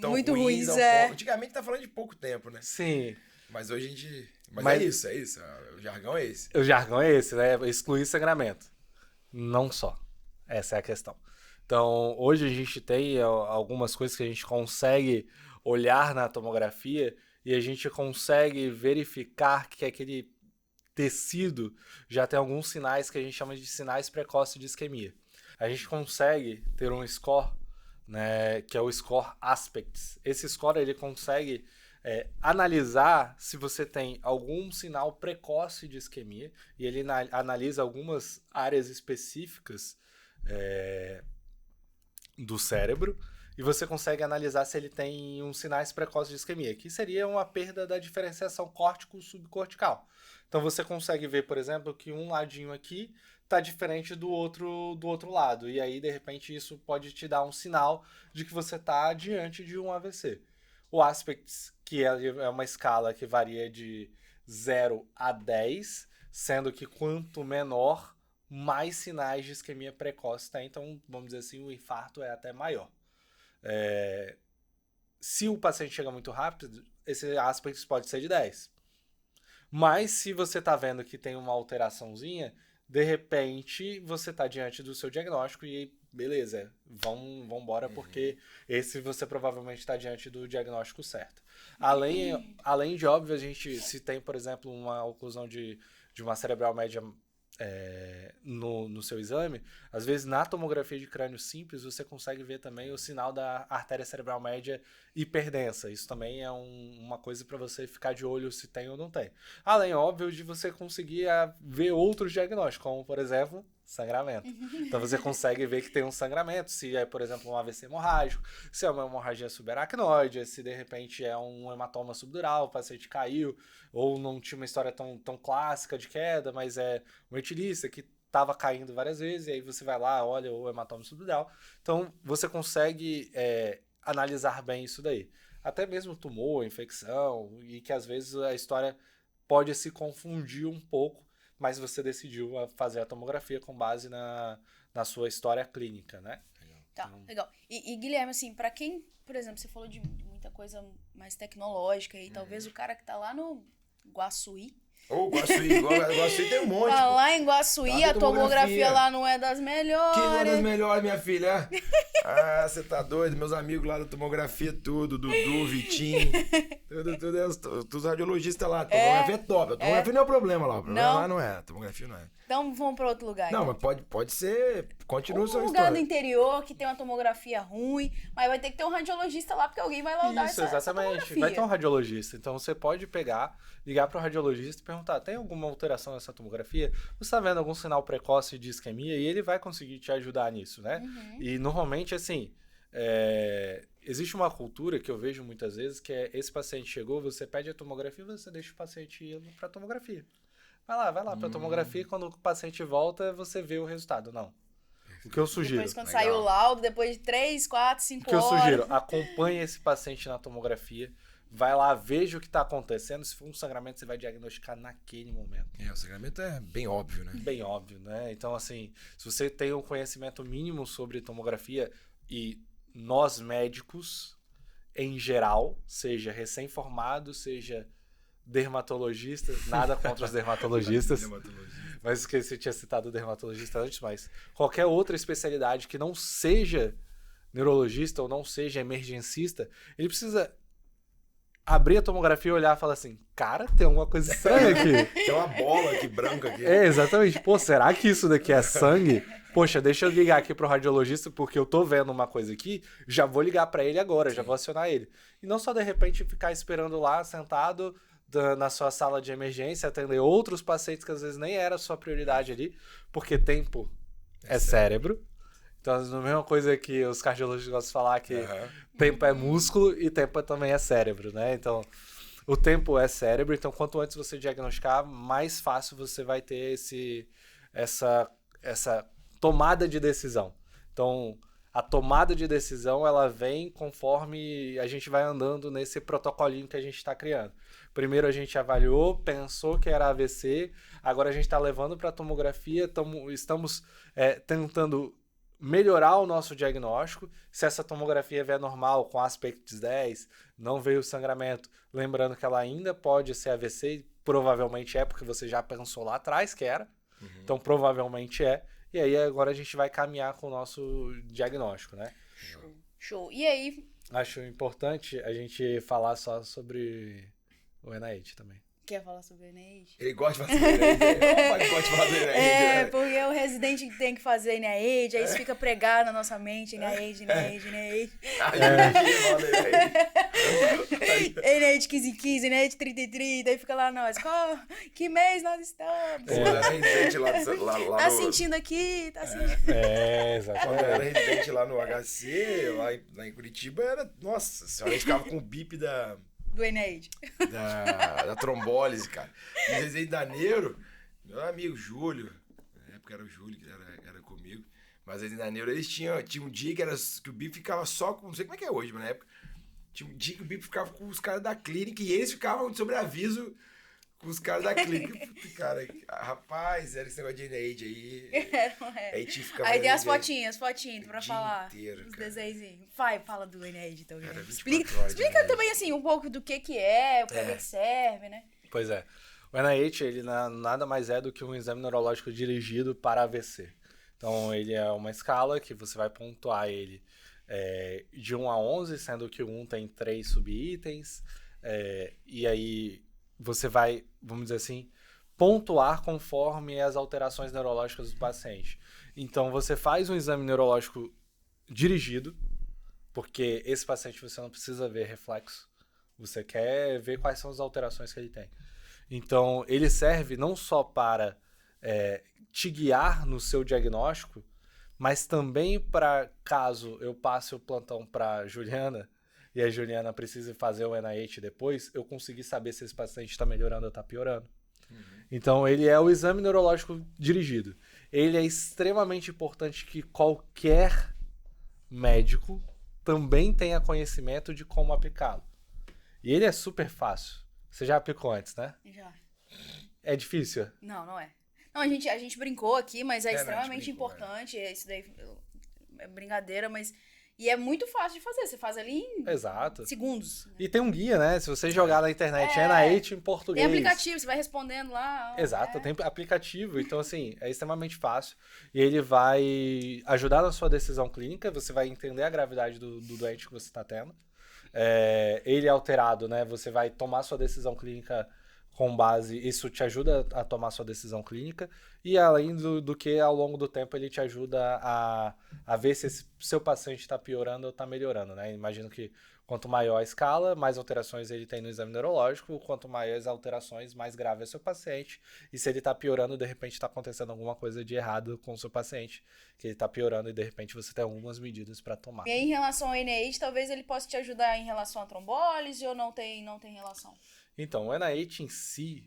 tão Muito ruins, Antigamente tá falando de pouco tempo, né? Sim. Mas hoje a gente... Mas é isso. O jargão é esse. O jargão é esse, né? Excluir sangramento. Não só. Essa é a questão. Então, hoje a gente tem algumas coisas que a gente consegue olhar na tomografia e a gente consegue verificar que aquele tecido já tem alguns sinais que a gente chama de sinais precoces de isquemia. A gente consegue ter um score, né, que é o score Aspects. Esse score ele consegue analisar se você tem algum sinal precoce de isquemia, e ele analisa algumas áreas específicas do cérebro, e você consegue analisar se ele tem uns sinais precoces de isquemia, que seria uma perda da diferenciação córtico-subcortical. Então você consegue ver, por exemplo, que um ladinho aqui está diferente do outro lado, e aí de repente isso pode te dar um sinal de que você está diante de um AVC. O Aspects, que é uma escala que varia de 0 a 10, sendo que quanto menor, mais sinais de isquemia precoce tem. Então, vamos dizer assim, o infarto é até maior. Se o paciente chega muito rápido, esse Aspects pode ser de 10. Mas se você está vendo que tem uma alteraçãozinha, de repente você está diante do seu diagnóstico e beleza, vamos embora, porque esse você provavelmente está diante do diagnóstico certo. Além de óbvio, a gente, se tem, por exemplo, uma oclusão de uma cerebral média no seu exame, às vezes na tomografia de crânio simples você consegue ver também o sinal da artéria cerebral média hiperdensa. Isso também é uma coisa para você ficar de olho se tem ou não tem. Além, óbvio, de você conseguir ver outros diagnósticos, como, por exemplo, sangramento. Então você consegue ver que tem um sangramento, se é, por exemplo, um AVC hemorrágico, se é uma hemorragia subaracnoide, se de repente é um hematoma subdural, o paciente caiu, ou não tinha uma história tão clássica de queda, mas é um etilista que estava caindo várias vezes, e aí você vai lá, olha o hematoma subdural. Então você consegue analisar bem isso daí. Até mesmo tumor, infecção, e que às vezes a história pode se confundir um pouco, mas você decidiu fazer a tomografia com base na sua história clínica, né? Tá, legal. E Guilherme, assim, pra quem, por exemplo, você falou de muita coisa mais tecnológica e talvez o cara que tá lá no Guaçuí. Guaçuí tem um monte. Tá lá em Guaçuí, a tomografia lá não é das melhores. Que não é das melhores, minha filha. Você tá doido? Meus amigos lá da tomografia, tudo, Dudu, Vitinho, tudo radiologista lá. A tomografia é top. A tomografia não é o problema lá. O problema lá não é. A tomografia não é. Então vamos pra outro lugar. Não, então. mas pode ser. Continua sua lugar história. do interior que tem uma tomografia ruim, mas vai ter que ter um radiologista lá, porque alguém vai laudar Isso, essa exatamente. tomografia. Vai ter um radiologista. Então você pode ligar para o radiologista e perguntar: tem alguma alteração nessa tomografia? Você está vendo algum sinal precoce de isquemia? E ele vai conseguir te ajudar nisso, né? E normalmente, assim, existe uma cultura que eu vejo muitas vezes, que é esse paciente chegou, você pede a tomografia, você deixa o paciente ir para a tomografia. Vai lá para a tomografia, e quando o paciente volta, você vê o resultado. Não. O que eu sugiro... Depois, quando sair o laudo, depois de 3, 4, 5 horas... O que eu sugiro, acompanhe esse paciente na tomografia, vai lá, veja o que está acontecendo. Se for um sangramento, você vai diagnosticar naquele momento. O sangramento é bem óbvio, né? Bem óbvio, né? Então, assim, se você tem um conhecimento mínimo sobre tomografia, e nós médicos, em geral, seja recém-formado, seja dermatologista, nada contra os dermatologistas, mas esqueci, eu tinha citado o dermatologista antes, mas qualquer outra especialidade que não seja neurologista ou não seja emergencista, ele precisa abrir a tomografia e olhar e falar assim, cara, tem uma coisa estranha aqui. Tem uma bola aqui branca aqui. É, exatamente. Pô, será que isso daqui é sangue? Poxa, deixa eu ligar aqui pro radiologista porque eu tô vendo uma coisa aqui, já vou ligar pra ele agora, já vou acionar ele. E não só de repente ficar esperando lá, sentado na sua sala de emergência, atender outros pacientes que às vezes nem era a sua prioridade ali, porque tempo é cérebro. Então, a mesma coisa que os cardiologistas gostam de falar, que tempo é músculo e tempo também é cérebro, né? Então, o tempo é cérebro, então quanto antes você diagnosticar, mais fácil você vai ter essa tomada de decisão. Então, a tomada de decisão, ela vem conforme a gente vai andando nesse protocolinho que a gente está criando. Primeiro a gente avaliou, pensou que era AVC, agora a gente está levando para a tomografia, estamos tentando melhorar o nosso diagnóstico. Se essa tomografia vier normal, com aspectos 10, não veio sangramento, lembrando que ela ainda pode ser AVC, provavelmente é, porque você já pensou lá atrás que era, então provavelmente é, e aí agora a gente vai caminhar com o nosso diagnóstico, né? Show. E aí? Acho importante a gente falar só sobre o NIH também. Quer falar sobre o NIH? Ele gosta de fazer NIH. Ele gosta de fazer NIH. Porque o residente tem que fazer NIH, aí isso fica pregado na nossa mente, NIH. NIH 1515, NIH 3030, aí fica lá nós, que mês nós estamos? Pô, era residente lá Tá no... sentindo aqui, tá sentindo... Exatamente. Quando eu era residente lá no HC, lá em Curitiba, era... Nossa senhora, a gente ficava com o bip do NIH. Da trombólise, cara. No residente da Neuro, meu amigo Júlio, na época era o Júlio que era comigo, mas residente da Neuro, eles tinham um dia que o bip ficava só com... Não sei como é que é hoje, mas na época tinha um dia que o bip ficava com os caras da clínica e eles ficavam de sobreaviso com os caras da clínica. Puta, cara, rapaz, era esse negócio de NIH aí. Aí tinha que ficar... Aí tem as fotinhas pra falar. Inteiro, os cara. desenhos. Fala do NIH então. Era 24 Explica também assim um pouco do que é, pra que serve, né? Pois é. O NIH, ele nada mais é do que um exame neurológico dirigido para AVC. Então, ele é uma escala que você vai pontuar ele de 1 a 11, sendo que o 1 tem 3 subitens, e aí você vai, vamos dizer assim, pontuar conforme as alterações neurológicas do paciente. Então, você faz um exame neurológico dirigido, porque esse paciente você não precisa ver reflexo, você quer ver quais são as alterações que ele tem. Então, ele serve não só para te guiar no seu diagnóstico, mas também para, caso eu passe o plantão para Juliana, e a Juliana precisa fazer o NIH depois, eu conseguir saber se esse paciente está melhorando ou está piorando. Então, ele é o exame neurológico dirigido. Ele é extremamente importante que qualquer médico também tenha conhecimento de como aplicá-lo. E ele é super fácil. Você já aplicou antes, né? Já. É difícil? Não é. Não, a gente brincou aqui, mas é extremamente brincou, importante. Isso daí é brincadeira, mas... E é muito fácil de fazer. Você faz ali em segundos. Né? E tem um guia, né? Se você jogar na internet, NIH em português. Tem aplicativo, você vai respondendo lá. Exato, tem aplicativo. Então, assim, é extremamente fácil. E ele vai ajudar na sua decisão clínica. Você vai entender a gravidade do doente que você está tendo. Ele é alterado, né? Você vai tomar sua decisão clínica com base... Isso te ajuda a tomar sua decisão clínica. E além do que, ao longo do tempo, ele te ajuda a ver se esse seu paciente está piorando ou está melhorando, né? Imagino que quanto maior a escala, mais alterações ele tem no exame neurológico. Quanto maiores alterações, mais grave é o seu paciente. E se ele está piorando, de repente está acontecendo alguma coisa de errado com o seu paciente. Que ele está piorando e, de repente, você tem algumas medidas para tomar. E aí, em relação ao NIH, talvez ele possa te ajudar em relação à trombólise ou não tem relação? Então, o NIH em si,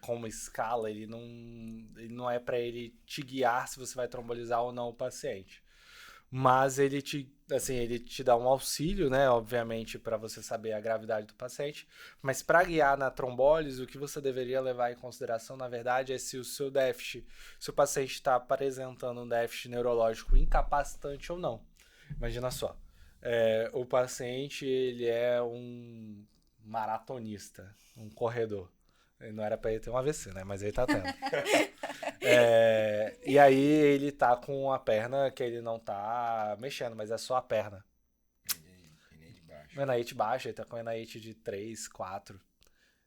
como escala, ele não é para ele te guiar se você vai trombolizar ou não o paciente. Mas ele te dá um auxílio, né, obviamente, para você saber a gravidade do paciente. Mas para guiar na trombólise, o que você deveria levar em consideração, na verdade, é se o seu déficit, se o paciente está apresentando um déficit neurológico incapacitante ou não. Imagina só, o paciente ele é um maratonista, um corredor. Não era pra ele ter um AVC, né? Mas ele tá tendo. E aí ele tá com a perna que ele não tá mexendo, mas é só a perna. o NIH baixo, ele tá com NIH de 3, 4.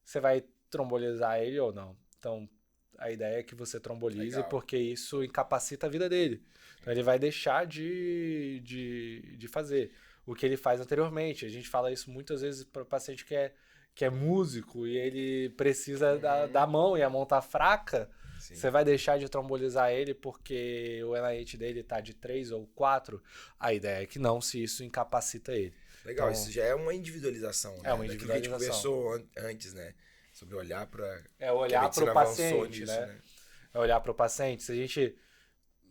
Você vai trombolizar ele ou não? Então, a ideia é que você trombolize, Legal. porque isso incapacita a vida dele. Então, ele vai deixar de fazer o que ele faz anteriormente. A gente fala isso muitas vezes para o paciente que é músico e ele precisa da mão e a mão tá fraca. Sim. Você vai deixar de trombolizar ele porque o NIH dele tá de 3 ou 4? A ideia é que não, se isso incapacita ele. Legal, Então, isso já é uma individualização, né? É uma Daquilo que a gente individualização. conversou antes, né? Sobre olhar para... É olhar para o paciente, né? É olhar para o paciente. Se a gente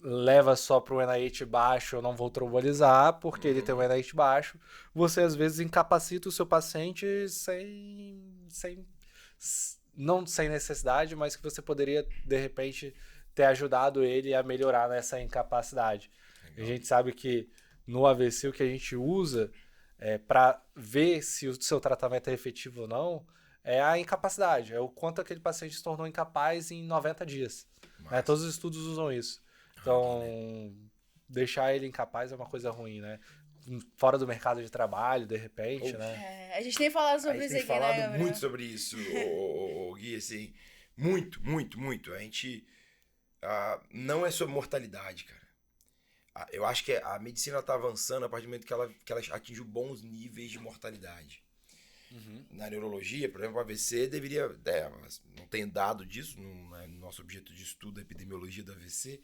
leva só para o NIH baixo, eu não vou trombolizar porque ele tem um NIH baixo, você às vezes incapacita o seu paciente não sem necessidade, mas que você poderia, de repente, ter ajudado ele a melhorar nessa incapacidade. Legal. A gente sabe que no AVC o que a gente usa para ver se o seu tratamento é efetivo ou não é a incapacidade, é o quanto aquele paciente se tornou incapaz em 90 dias. Né? Todos os estudos usam isso. Então, deixar ele incapaz é uma coisa ruim, né? Fora do mercado de trabalho, de repente, né? A gente tem falado sobre isso aqui, né, falado Gabriel? muito sobre isso, o Gui, assim, muito, muito, muito. A gente não é sobre mortalidade, cara. Eu acho que a medicina está avançando a partir do momento que ela atingiu bons níveis de mortalidade. Na neurologia, por exemplo, o AVC deveria... não tem dado disso, não é nosso objeto de estudo a epidemiologia do AVC,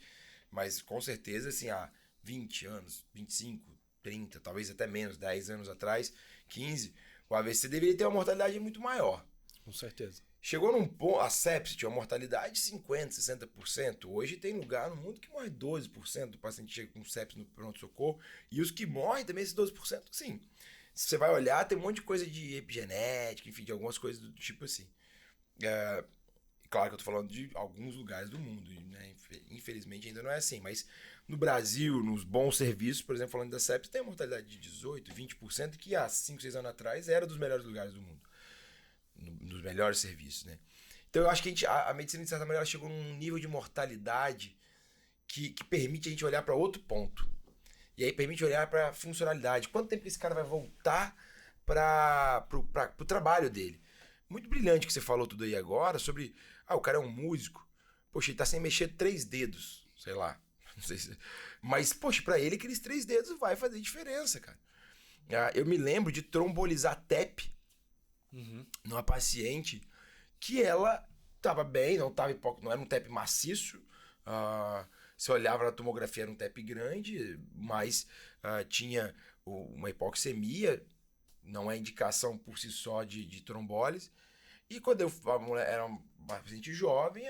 mas com certeza, assim, há 20 anos, 25, 30, talvez até menos, 10 anos atrás, 15, o AVC deveria ter uma mortalidade muito maior. Com certeza. Chegou num ponto, a sepsis tinha uma mortalidade de 50%, 60%. Hoje tem lugar no mundo que morre 12% do paciente chega com sepsis no pronto-socorro. E os que morrem também, esses 12%, sim. Se você vai olhar, tem um monte de coisa de epigenética, enfim, de algumas coisas do tipo assim. Claro que eu tô falando de alguns lugares do mundo, né? Infelizmente ainda não é assim, mas no Brasil, nos bons serviços, por exemplo, falando da sepsis, tem uma mortalidade de 18%, 20%, que há 5, 6 anos atrás era dos melhores lugares do mundo. Nos melhores serviços, né? Então eu acho que a medicina, de certa maneira, chegou num nível de mortalidade que permite a gente olhar para outro ponto. E aí permite olhar para a funcionalidade. Quanto tempo esse cara vai voltar para o trabalho dele? Muito brilhante que você falou tudo aí agora sobre... o cara é um músico. Poxa, ele tá sem mexer 3 dedos. Sei lá. Não sei se... Mas, poxa, para ele aqueles 3 dedos vai fazer diferença, cara. Eu me lembro de trombolizar TEP numa paciente que ela tava bem, não era um TEP maciço. Você olhava na tomografia, era um TEP grande, mas tinha uma hipoxemia, não é indicação por si só de trombólise. E quando a mulher era uma paciente jovem,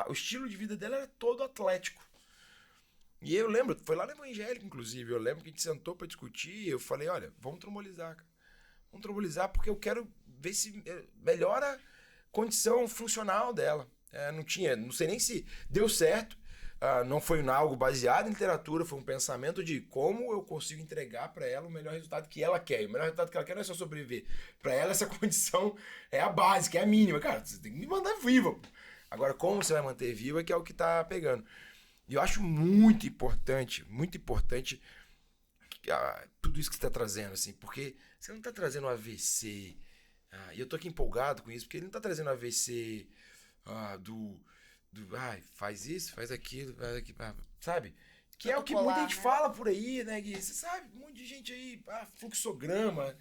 o estilo de vida dela era todo atlético. E eu lembro, foi lá no evangélico, inclusive, eu lembro que a gente sentou para discutir, eu falei, olha, vamos trombolizar, cara. Vamos trombolizar porque eu quero ver se melhora a condição funcional dela. Não sei nem se deu certo. Não foi algo baseado em literatura, foi um pensamento de como eu consigo entregar para ela o melhor resultado que ela quer. E o melhor resultado que ela quer não é só sobreviver. Para ela, essa condição é a básica, é a mínima. Cara, você tem que me mandar viva. Agora, como você vai manter viva, que é o que tá pegando. E eu acho muito importante tudo isso que você tá trazendo, assim, porque você não tá trazendo AVC. E eu tô aqui empolgado com isso, porque ele não tá trazendo AVC faz isso, faz aquilo, sabe? Que é o que muita gente fala por aí, né, Gui? Você sabe, um monte de gente aí, fluxograma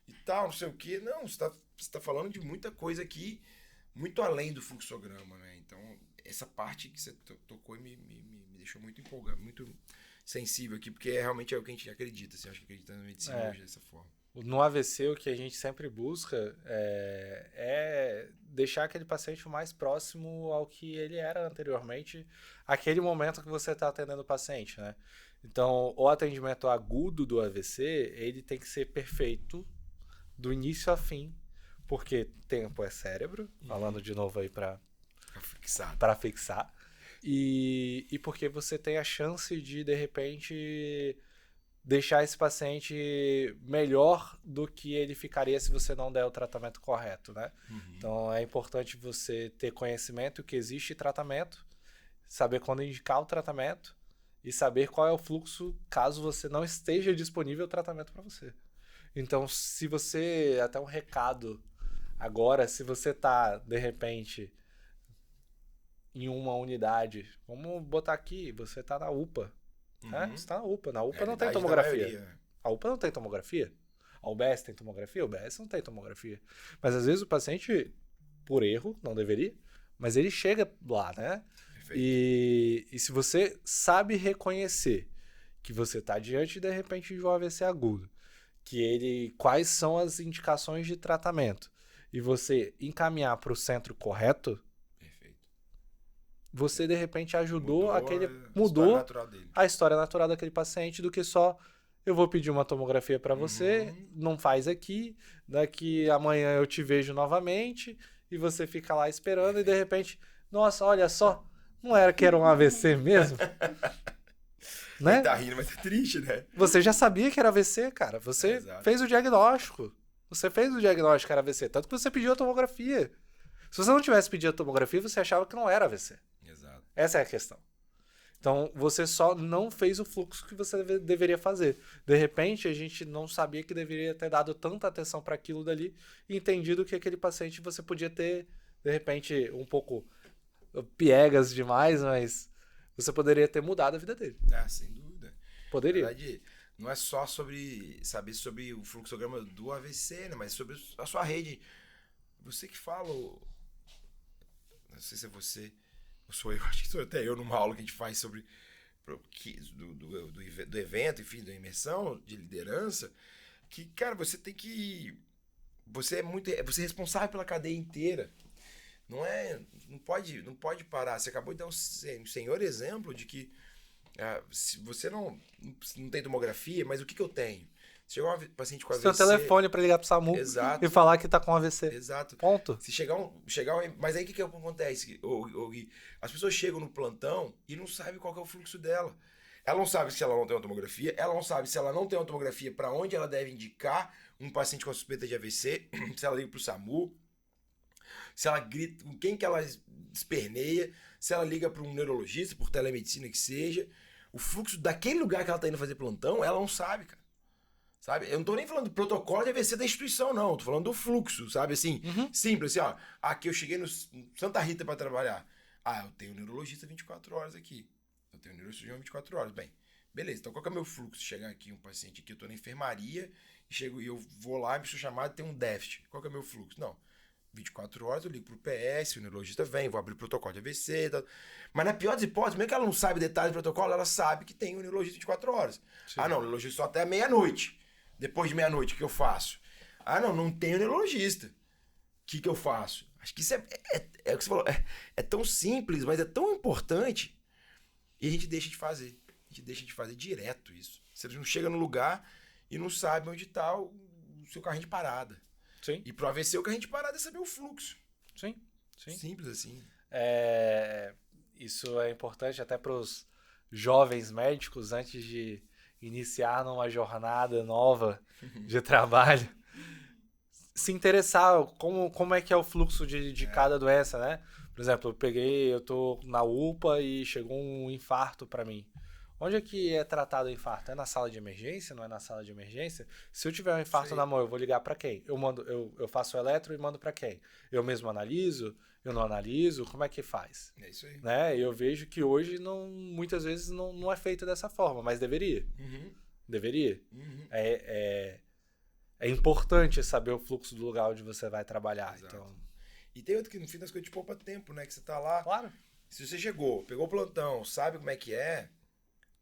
e tal, não sei o quê. Não, você tá falando de muita coisa aqui, muito além do fluxograma, né? Então, essa parte que você tocou me deixou muito empolgado, muito sensível aqui, porque realmente é o que a gente acredita, assim, acho que acredita na medicina hoje dessa forma. No AVC, o que a gente sempre busca é deixar aquele paciente o mais próximo ao que ele era anteriormente, aquele momento que você está atendendo o paciente, né? Então, o atendimento agudo do AVC, ele tem que ser perfeito do início a fim, porque tempo é cérebro, falando de novo aí para fixar, e porque você tem a chance de repente... deixar esse paciente melhor do que ele ficaria se você não der o tratamento correto, né? Então, é importante você ter conhecimento que existe tratamento, saber quando indicar o tratamento e saber qual é o fluxo caso você não esteja disponível o tratamento para você. Então, se você, até um recado agora, se você tá, de repente, em uma unidade, vamos botar aqui, você tá na UPA, né? Você tá na UPA. Na UPA não tem Realidade da tomografia. maioria. A UPA não tem tomografia. A UBS tem tomografia? A UBS não tem tomografia. Mas às vezes o paciente, por erro, não deveria, mas ele chega lá, né? Perfeito. E se você sabe reconhecer que você está diante, de repente, de um AVC agudo, quais são as indicações de tratamento, e você encaminhar para o centro correto, Perfeito. você, de repente, ajudou História mudou natural dele. a história natural daquele paciente, do que só eu vou pedir uma tomografia para você, não faz aqui, daqui amanhã eu te vejo novamente, e você fica lá esperando, e de repente, nossa, olha só, não era que era um AVC mesmo? Né? Ele tá rindo, mas é triste, né? Você já sabia que era AVC, cara. Você Exato. fez o diagnóstico. Você fez o diagnóstico que era AVC, tanto que você pediu a tomografia. Se você não tivesse pedido a tomografia, você achava que não era AVC. Exato. Essa é a questão. Então, você só não fez o fluxo que você deveria fazer. De repente, a gente não sabia que deveria ter dado tanta atenção para aquilo dali e entendido que aquele paciente você podia ter, de repente, um pouco piegas demais, mas você poderia ter mudado a vida dele. Ah, sem dúvida. Poderia. Na verdade, não é só sobre saber sobre o fluxograma do AVC, né? Mas sobre a sua rede. Você que fala, não sei se é você ou sou eu, acho que sou até eu numa aula que a gente faz sobre do evento, enfim, da imersão de liderança, que, cara, você tem que... Você é responsável pela cadeia inteira. Não pode parar. Você acabou de dar um senhor exemplo de que se você não tem tomografia, mas o que eu tenho? Se chegar um paciente com AVC... Seu telefone para ligar pro SAMU. Exato. E falar que tá com AVC. Exato. Ponto. Se mas aí o que acontece? Gui? As pessoas chegam no plantão e não sabem qual que é o fluxo dela. Ela não sabe se ela não tem uma tomografia, ela não sabe se ela não tem uma tomografia para onde ela deve indicar um paciente com suspeita de AVC, se ela liga pro SAMU, se ela grita, com quem que ela esperneia, se ela liga para um neurologista, por telemedicina que seja. O fluxo daquele lugar que ela tá indo fazer plantão, ela não sabe, cara. Sabe? Eu não tô nem falando do protocolo de AVC da instituição, não. Tô falando do fluxo, sabe? Assim, simples, assim, ó. Aqui eu cheguei no Santa Rita para trabalhar. Eu tenho um neurologista 24 horas aqui. Eu tenho um neurocirurgião 24 horas. Bem, beleza. Então qual que é o meu fluxo? Chegar aqui um paciente aqui, eu tô na enfermaria, e eu vou lá, me sou chamado, tem um déficit. Qual que é o meu fluxo? Não. 24 horas eu ligo pro PS, o neurologista vem, vou abrir o protocolo de AVC. Tal. Mas na pior das hipóteses, mesmo que ela não sabe detalhes do protocolo, ela sabe que tem um neurologista 24 horas. Sim. Não, o neurologista só até meia-noite. Depois de meia-noite, o que eu faço? Não tenho neurologista. O que eu faço? Acho que isso é o que você falou. É tão simples, mas é tão importante. E a gente deixa de fazer. A gente deixa de fazer direto isso. Você não chega no lugar e não sabe onde está o seu carrinho de parada. Sim. E pro AVC, o carrinho de parada é saber o fluxo. Sim. Simples assim. Isso é importante até para os jovens médicos antes de iniciar numa jornada nova de trabalho, se interessar como é que é o fluxo de cada doença, né? Por exemplo, eu tô na UPA e chegou um infarto para mim. Onde é que é tratado o infarto? É na sala de emergência? Não é na sala de emergência? Se eu tiver um infarto na mão, eu vou ligar para quem? Eu faço o eletro e mando para quem? Eu mesmo analiso? Eu não analiso? Como é que faz? É isso aí. Né? Eu vejo que hoje muitas vezes não é feito dessa forma, mas deveria. Deveria. É importante saber o fluxo do lugar onde você vai trabalhar. Então... E tem outro que no fim das coisas te poupa tempo, né? Que você tá lá. Claro. Se você chegou, pegou o plantão, sabe como é que é,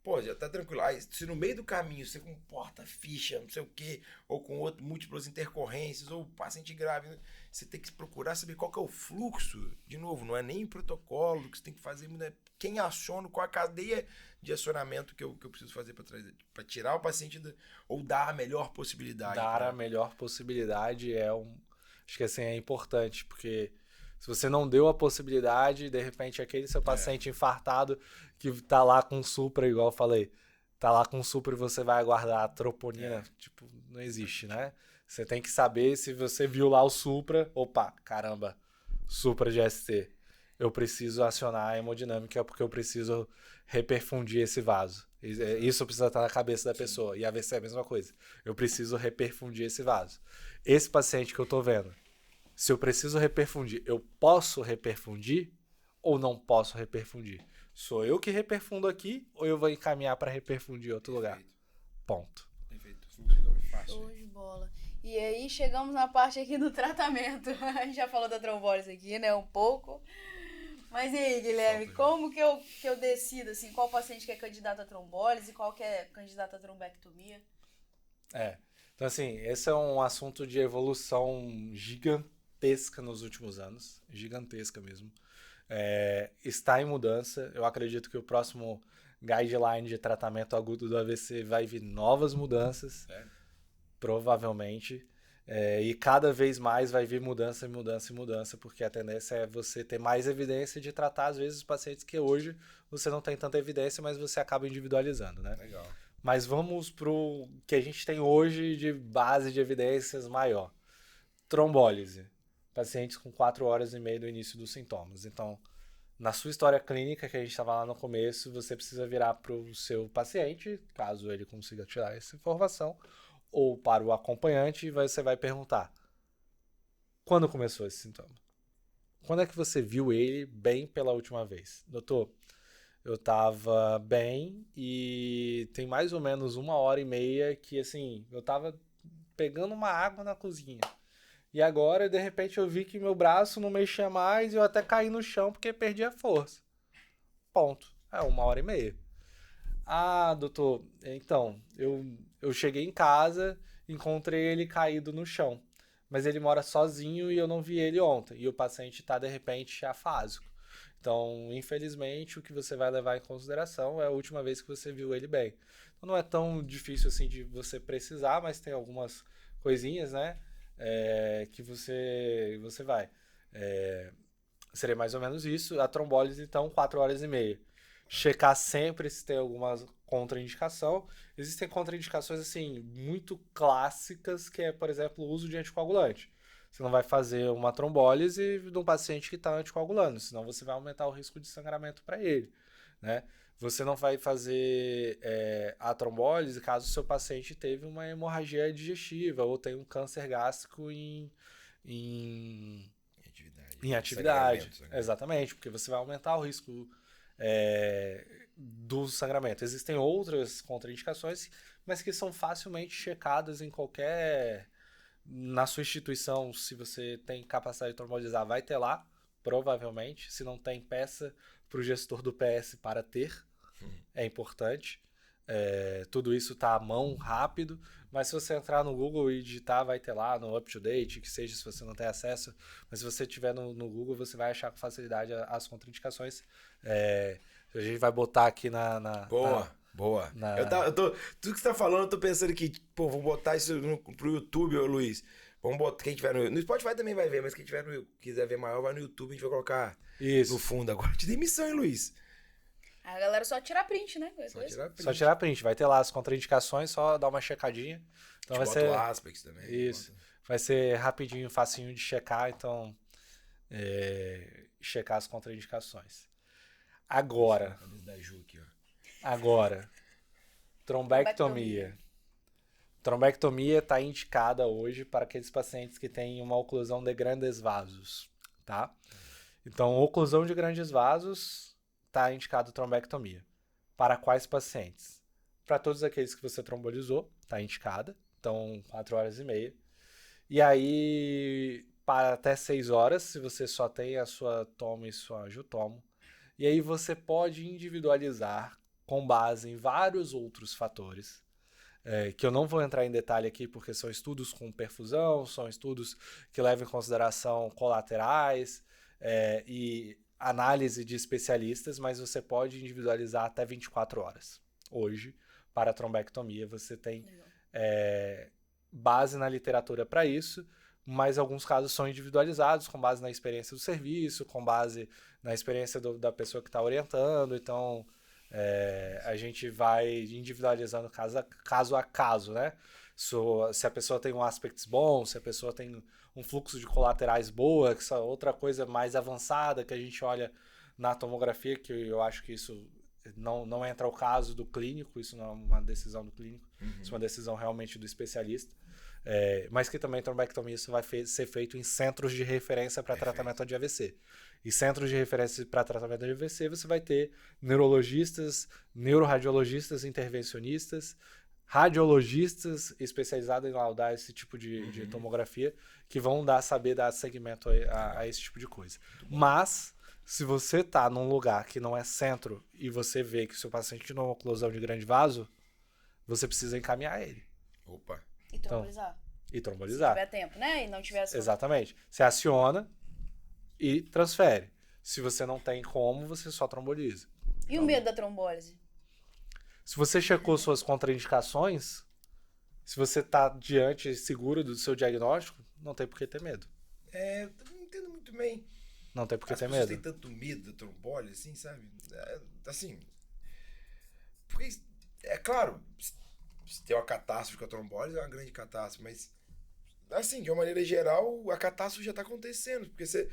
pô, já tá tranquilo. Se no meio do caminho você com porta-ficha, não sei o quê, ou com múltiplas intercorrências, ou paciente grave, você tem que procurar saber qual que é o fluxo. De novo, não é nem protocolo que você tem que fazer, né? Quem aciona, qual a cadeia de acionamento que eu preciso fazer para tirar o paciente ou dar a melhor possibilidade. Dar a melhor possibilidade acho que assim é importante, porque se você não deu a possibilidade, de repente aquele seu paciente infartado que tá lá com supra, igual eu falei, tá lá com supra e você vai aguardar a troponina, não existe, né? Você tem que saber se você viu lá o supra, opa, caramba, supra de ST. Eu preciso acionar a hemodinâmica porque eu preciso reperfundir esse vaso. Isso precisa estar na cabeça da pessoa. E AVC é a mesma coisa. Eu preciso reperfundir esse vaso. Esse paciente que eu tô vendo, se eu preciso reperfundir, eu posso reperfundir ou não posso reperfundir? Sou eu que reperfundo aqui ou eu vou encaminhar para reperfundir em outro lugar? Ponto. Perfeito. Fluxo é fácil. Show de bola. E aí chegamos na parte aqui do tratamento. A gente já falou da trombólise aqui, né? Um pouco. Mas e aí, Guilherme, como que eu decido, assim, qual paciente que é candidato a trombólise e qual que é candidato a trombectomia? Então, assim, esse é um assunto de evolução gigantesca nos últimos anos. Gigantesca mesmo. Está em mudança. Eu acredito que o próximo guideline de tratamento agudo do AVC vai vir novas mudanças. Provavelmente. E cada vez mais vai vir mudança, porque a tendência é você ter mais evidência de tratar, às vezes, os pacientes que hoje você não tem tanta evidência, mas você acaba individualizando, né? Legal. Mas vamos pro que a gente tem hoje de base de evidências maior. Trombólise. Pacientes com 4 horas e meia do início dos sintomas. Então, na sua história clínica, que a gente estava lá no começo, você precisa virar para o seu paciente, caso ele consiga tirar essa informação, ou para o acompanhante, e você vai perguntar: quando começou esse sintoma? Quando é que você viu ele bem pela última vez? Doutor, eu tava bem e tem mais ou menos 1h30 que, assim, eu tava pegando uma água na cozinha. E agora, de repente, eu vi que meu braço não mexia mais e eu até caí no chão porque perdi a força. Ponto. 1h30. Ah, doutor, então, eu cheguei em casa, encontrei ele caído no chão. Mas ele mora sozinho e eu não vi ele ontem. E o paciente está, de repente, afásico. Então, infelizmente, o que você vai levar em consideração é a última vez que você viu ele bem. Então, não é tão difícil assim de você precisar, mas tem algumas coisinhas, né? Que você vai. Seria mais ou menos isso. A trombólise, então, 4 horas e meia. Checar sempre se tem alguma contraindicação. Existem contraindicações, assim, muito clássicas, que é, por exemplo, o uso de anticoagulante. Você não vai fazer uma trombólise de um paciente que está anticoagulando, senão você vai aumentar o risco de sangramento para ele, né? Você não vai fazer a trombólise caso o seu paciente teve uma hemorragia digestiva ou tem um câncer gástrico em atividade. Sangramento. Exatamente, porque você vai aumentar o risco do sangramento. Existem outras contraindicações, mas que são facilmente checadas na sua instituição. Se você tem capacidade de trombolizar, vai ter lá, provavelmente. Se não tem, peça para o gestor do PS para ter. É importante. Tudo isso está à mão, rápido, mas se você entrar no Google e digitar, vai ter lá no UpToDate, que seja, se você não tem acesso, mas se você tiver no Google, você vai achar com facilidade as contraindicações. A gente vai botar aqui Boa. Tudo que você tá falando, eu tô pensando que, vou botar isso pro YouTube, ô Luiz. Vamos botar, quem tiver no Spotify também vai ver, mas quem quiser ver maior, vai no YouTube, a gente vai colocar no fundo agora. Te dei missão, hein, Luiz? A galera só tira print, né? Só tirar print. Vai ter lá as contraindicações, só dar uma checadinha. Então vai ser. O Aspects também. Isso. Vai ser rapidinho, facinho de checar, então. Checar as contraindicações. Agora. Trombectomia. Trombectomia está indicada hoje para aqueles pacientes que têm uma oclusão de grandes vasos, tá? Então, oclusão de grandes vasos está indicado trombectomia. Para quais pacientes? Para todos aqueles que você trombolizou, está indicada. Então, 4 horas e meia. E aí, para até 6 horas, se você só tem a sua tomo e sua angiotomo. E aí você pode individualizar com base em vários outros fatores, que eu não vou entrar em detalhe aqui porque são estudos com perfusão, são estudos que levam em consideração colaterais e análise de especialistas, mas você pode individualizar até 24 horas. Hoje, para a trombectomia, você tem base na literatura para isso, mas alguns casos são individualizados com base na experiência do serviço, com base na experiência da pessoa que está orientando. Então, a gente vai individualizando caso a caso, né? Se a pessoa tem um aspects bom, se a pessoa tem um fluxo de colaterais boa, que é outra coisa mais avançada que a gente olha na tomografia, que eu acho que isso não entra o caso do clínico, isso não é uma decisão do clínico, isso é uma decisão realmente do especialista. Mas que também trombectomia isso vai ser feito em centros de referência para tratamento de AVC. E centros de referência para tratamento de AVC você vai ter neurologistas, neuroradiologistas, intervencionistas, radiologistas especializados em laudar esse tipo de tomografia que vão saber dar segmento a esse tipo de coisa. Mas, se você está num lugar que não é centro e você vê que o seu paciente tem uma oclusão de grande vaso, você precisa encaminhar ele. Opa. E trombolizar. E trombolizar. Se tiver tempo, né? E não tiver ação. Exatamente. Você aciona e transfere. Se você não tem como, você só tromboliza. E o medo da trombólise? Se você checou suas contraindicações, se você está seguro do seu diagnóstico, não tem por que ter medo. Eu não entendo muito bem. Não tem por que ter As pessoas medo. têm tanto medo da trombose, assim, sabe? Assim, porque, é claro, se tem uma catástrofe com a trombose, é uma grande catástrofe, mas, assim, de uma maneira geral, a catástrofe já está acontecendo, porque você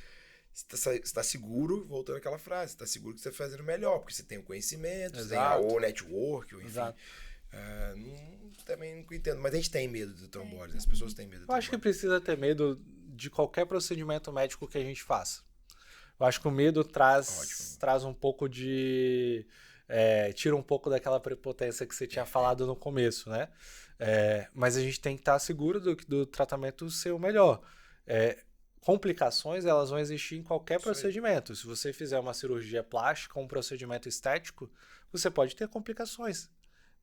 está seguro, voltando àquela frase, você está seguro que você está fazendo melhor, porque você tem o conhecimento, você tem o network, ou enfim. Exato. Também não entendo, mas a gente tem medo da trombose, as pessoas têm medo da Eu trombose. acho que precisa ter medo de qualquer procedimento médico que a gente faça. Eu acho que o medo traz um pouco de... tira um pouco daquela prepotência que você tinha falado no começo, né? Mas a gente tem que estar seguro do tratamento ser o melhor. Complicações, elas vão existir em qualquer procedimento. Se você fizer uma cirurgia plástica, um procedimento estético, você pode ter complicações.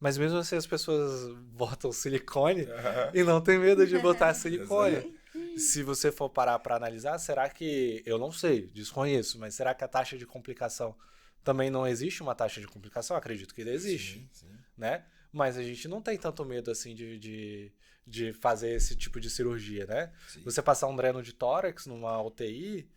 Mas mesmo assim as pessoas botam silicone e não tem medo de botar silicone. Se você for parar para analisar, será que... Eu não sei, desconheço, mas será que a taxa de complicação... Também não existe uma taxa de complicação? Acredito que existe, Sim. né? Mas a gente não tem tanto medo assim de fazer esse tipo de cirurgia, né? Sim. Você passar um dreno de tórax numa UTI,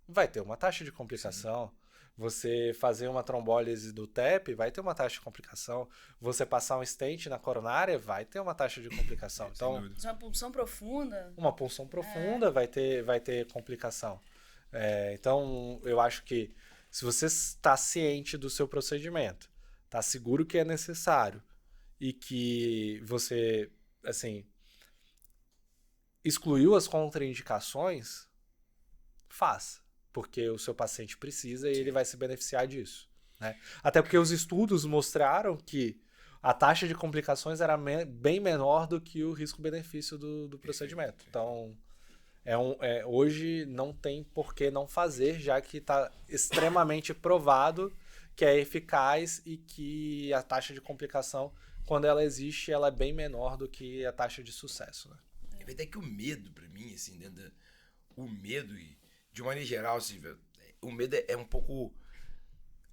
vai ter uma taxa de complicação. Sim. Você fazer uma trombólise do TEP, vai ter uma taxa de complicação. Você passar um stent na coronária, vai ter uma taxa de complicação. Então, uma punção profunda. Uma punção profunda vai ter complicação. Então, eu acho que se você está ciente do seu procedimento, está seguro que é necessário e que você, assim, excluiu as contraindicações, faça. Porque o seu paciente precisa e ele vai se beneficiar disso, né? Até porque os estudos mostraram que a taxa de complicações era bem menor do que o risco-benefício do procedimento. Então, hoje não tem por que não fazer, já que está extremamente provado que é eficaz e que a taxa de complicação, quando ela existe, ela é bem menor do que a taxa de sucesso, né? É verdade que o medo, pra mim, assim, o medo, de uma maneira geral, assim, o medo é um pouco...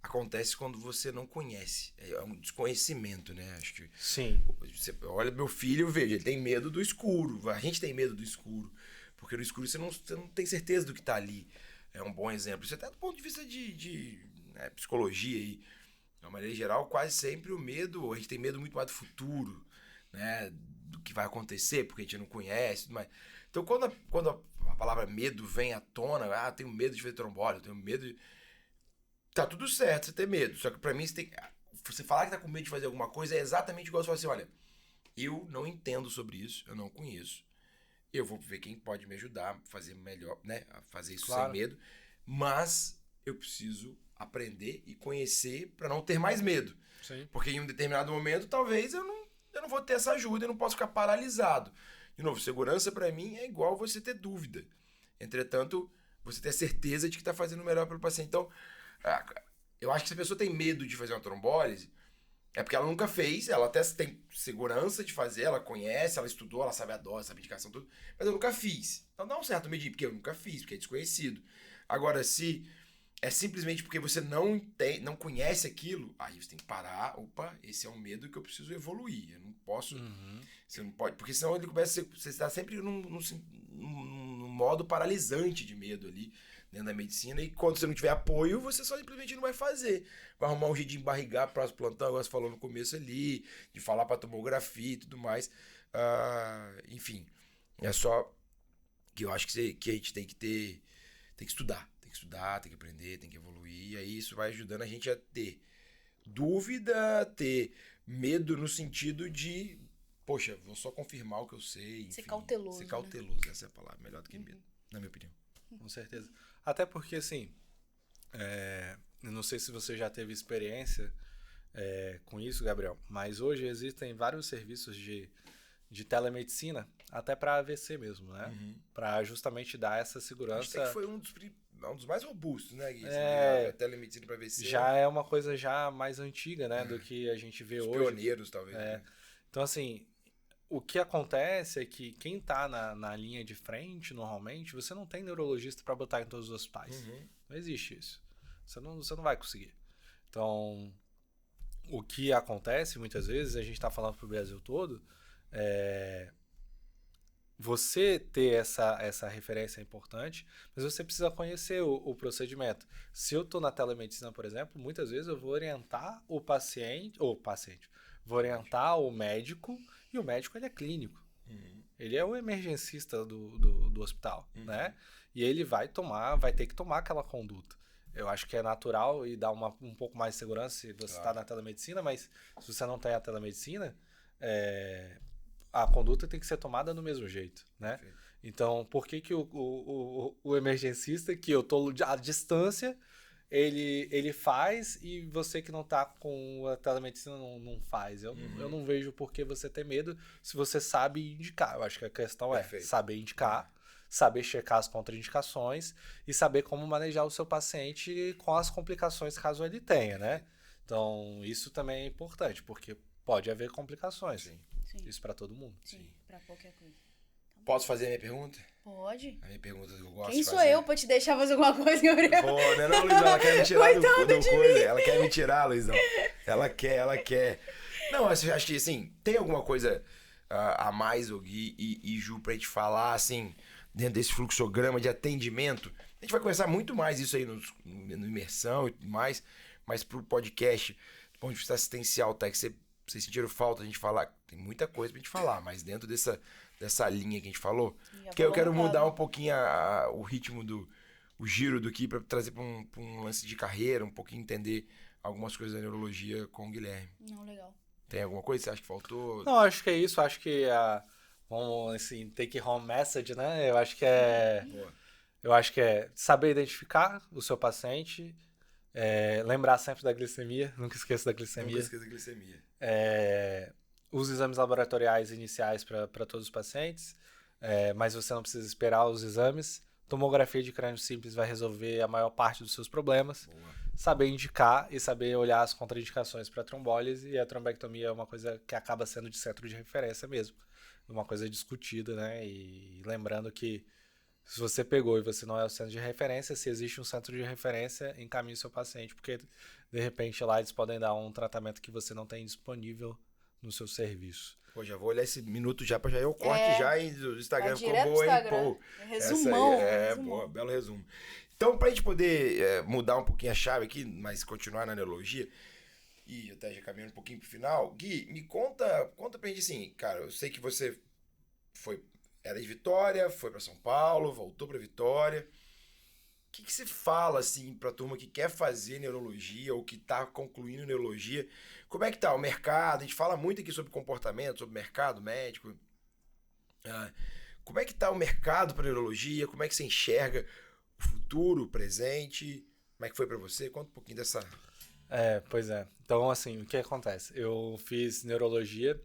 Acontece quando você não conhece. É um desconhecimento, né? Acho que... Sim. Você olha meu filho, veja, ele tem medo do escuro. A gente tem medo do escuro. Porque no escuro você não tem certeza do que tá ali. É um bom exemplo. Isso até do ponto de vista de psicologia aí. De uma maneira geral, quase sempre o medo... A gente tem medo muito mais do futuro, né? Do que vai acontecer, porque a gente não conhece, tudo mais. Então, quando a palavra medo vem à tona, tenho medo de fazer trombose, eu tenho medo de... Tá tudo certo você ter medo, só que pra mim você falar que tá com medo de fazer alguma coisa é exatamente igual você falar assim, olha, eu não entendo sobre isso, eu não conheço, eu vou ver quem pode me ajudar a fazer melhor, né, a fazer isso sem medo, mas eu preciso aprender e conhecer pra não ter mais medo. Sim. Porque em um determinado momento talvez eu não vou ter essa ajuda, eu não posso ficar paralisado. De novo, segurança pra mim é igual você ter dúvida, entretanto você ter certeza de que tá fazendo o melhor pelo paciente. Então eu acho que se a pessoa tem medo de fazer uma trombólise, é porque ela nunca fez, ela até tem segurança de fazer, ela conhece, ela estudou, ela sabe a dose, sabe a indicação, tudo, mas eu nunca fiz. Então dá um certo medinho, porque eu nunca fiz, porque é desconhecido. Agora, se é simplesmente porque você não conhece aquilo, aí você tem que parar, esse é um medo que eu preciso evoluir, eu não posso, você não pode, porque senão ele começa, você está sempre num modo paralisante de medo ali, dentro da medicina, e quando você não tiver apoio, você só simplesmente não vai fazer. Vai arrumar um jeito de embarrigar para o plantão, agora você falou no começo ali, de falar para tomografia e tudo mais. Enfim, é só que eu acho que a gente tem que estudar, tem que aprender, tem que evoluir, e aí isso vai ajudando a gente a ter dúvida, ter medo no sentido de, poxa, vou só confirmar o que eu sei. Ser enfim, cauteloso, Ser né? cauteloso, essa é a palavra, melhor do que medo, na minha opinião. Com certeza. Até porque, assim, eu não sei se você já teve experiência com isso, Gabriel, mas hoje existem vários serviços de telemedicina, até para AVC mesmo, né? Para justamente dar essa Acho segurança. até que foi um dos mais robustos, né, Gui? A telemedicina para AVC. Já é uma coisa já mais antiga, né, do que a gente vê Os hoje. pioneiros, talvez. Né? Então, assim, o que acontece é que quem tá na linha de frente, normalmente, você não tem neurologista para botar em todos os hospitais. Não existe isso. Você não vai conseguir. Então, o que acontece muitas vezes, a gente está falando pro Brasil todo, você ter essa referência é importante, mas você precisa conhecer o procedimento. Se eu estou na telemedicina, por exemplo, muitas vezes eu vou orientar o paciente, vou orientar o médico, e o médico ele é clínico. Ele é o emergencista do hospital, né? E ele vai ter que tomar aquela conduta. Eu acho que é natural e dá um pouco mais de segurança se você está na telemedicina, mas se você não tem a telemedicina, a conduta tem que ser tomada do mesmo jeito, né? Perfeito. Então, por que o emergencista, que eu tô à distância, ele faz e você que não tá com a telemedicina não faz? Eu não vejo por que você ter medo se você sabe indicar. Eu acho que a questão Perfeito. é saber indicar, saber checar as contraindicações e saber como manejar o seu paciente com as complicações caso ele tenha, né? Então, isso também é importante, porque pode haver complicações. Sim. Isso pra todo mundo. Sim, pra qualquer coisa. Então, posso fazer a minha pergunta? Pode. A minha pergunta que eu gosto Quem de sou fazer. eu pra te deixar fazer alguma coisa, Gabriel? Pô, não, Luizão, ela quer me tirar do de coisa. mim. Ela quer me tirar, Luizão. Ela quer. Não, eu acho que, assim, tem alguma coisa a mais, Gui e Ju, pra gente falar, assim, dentro desse fluxograma de atendimento? A gente vai conversar muito mais isso aí no Imersão e tudo mais, mas pro podcast, do ponto de vista assistencial, tá? Que vocês sentiram falta a gente falar? Tem muita coisa pra gente falar, mas dentro dessa linha que a gente falou, que eu quero mudar um pouquinho o ritmo o giro do aqui pra trazer pra um lance de carreira, um pouquinho entender algumas coisas da neurologia com o Guilherme. Não, legal. Tem alguma coisa que você acha que faltou? Não, acho que é isso. Acho que vamos assim, take home message, né? Eu acho que é saber identificar o seu paciente, lembrar sempre da glicemia, nunca esqueça da glicemia. Nunca esqueça da glicemia. Os exames laboratoriais iniciais para todos os pacientes, mas você não precisa esperar os exames. Tomografia de crânio simples vai resolver a maior parte dos seus problemas. Boa. Saber indicar e saber olhar as contraindicações para trombólise, e a trombectomia é uma coisa que acaba sendo de centro de referência mesmo. Uma coisa discutida, né? E lembrando que se você pegou e você não é o centro de referência, se existe um centro de referência, encaminhe o seu paciente, porque de repente lá eles podem dar um tratamento que você não tem disponível no seu serviço. Pô, já vou olhar esse minuto já pra já ir o corte já do Instagram. Ficou boa, hein? Pô, resumão. Boa, belo resumo. Então, pra gente poder mudar um pouquinho a chave aqui, mas continuar na neurologia, e até já caminhando um pouquinho pro final, Gui, me conta pra gente assim, cara, eu sei que você era de Vitória, foi pra São Paulo, voltou pra Vitória. O que você fala, assim, pra turma que quer fazer neurologia ou que tá concluindo neurologia? Como é que tá o mercado? A gente fala muito aqui sobre comportamento, sobre mercado médico. Como é que tá o mercado para neurologia? Como é que você enxerga o futuro, o presente? Como é que foi pra você? Conta um pouquinho dessa... Pois é. Então, assim, o que acontece? Eu fiz neurologia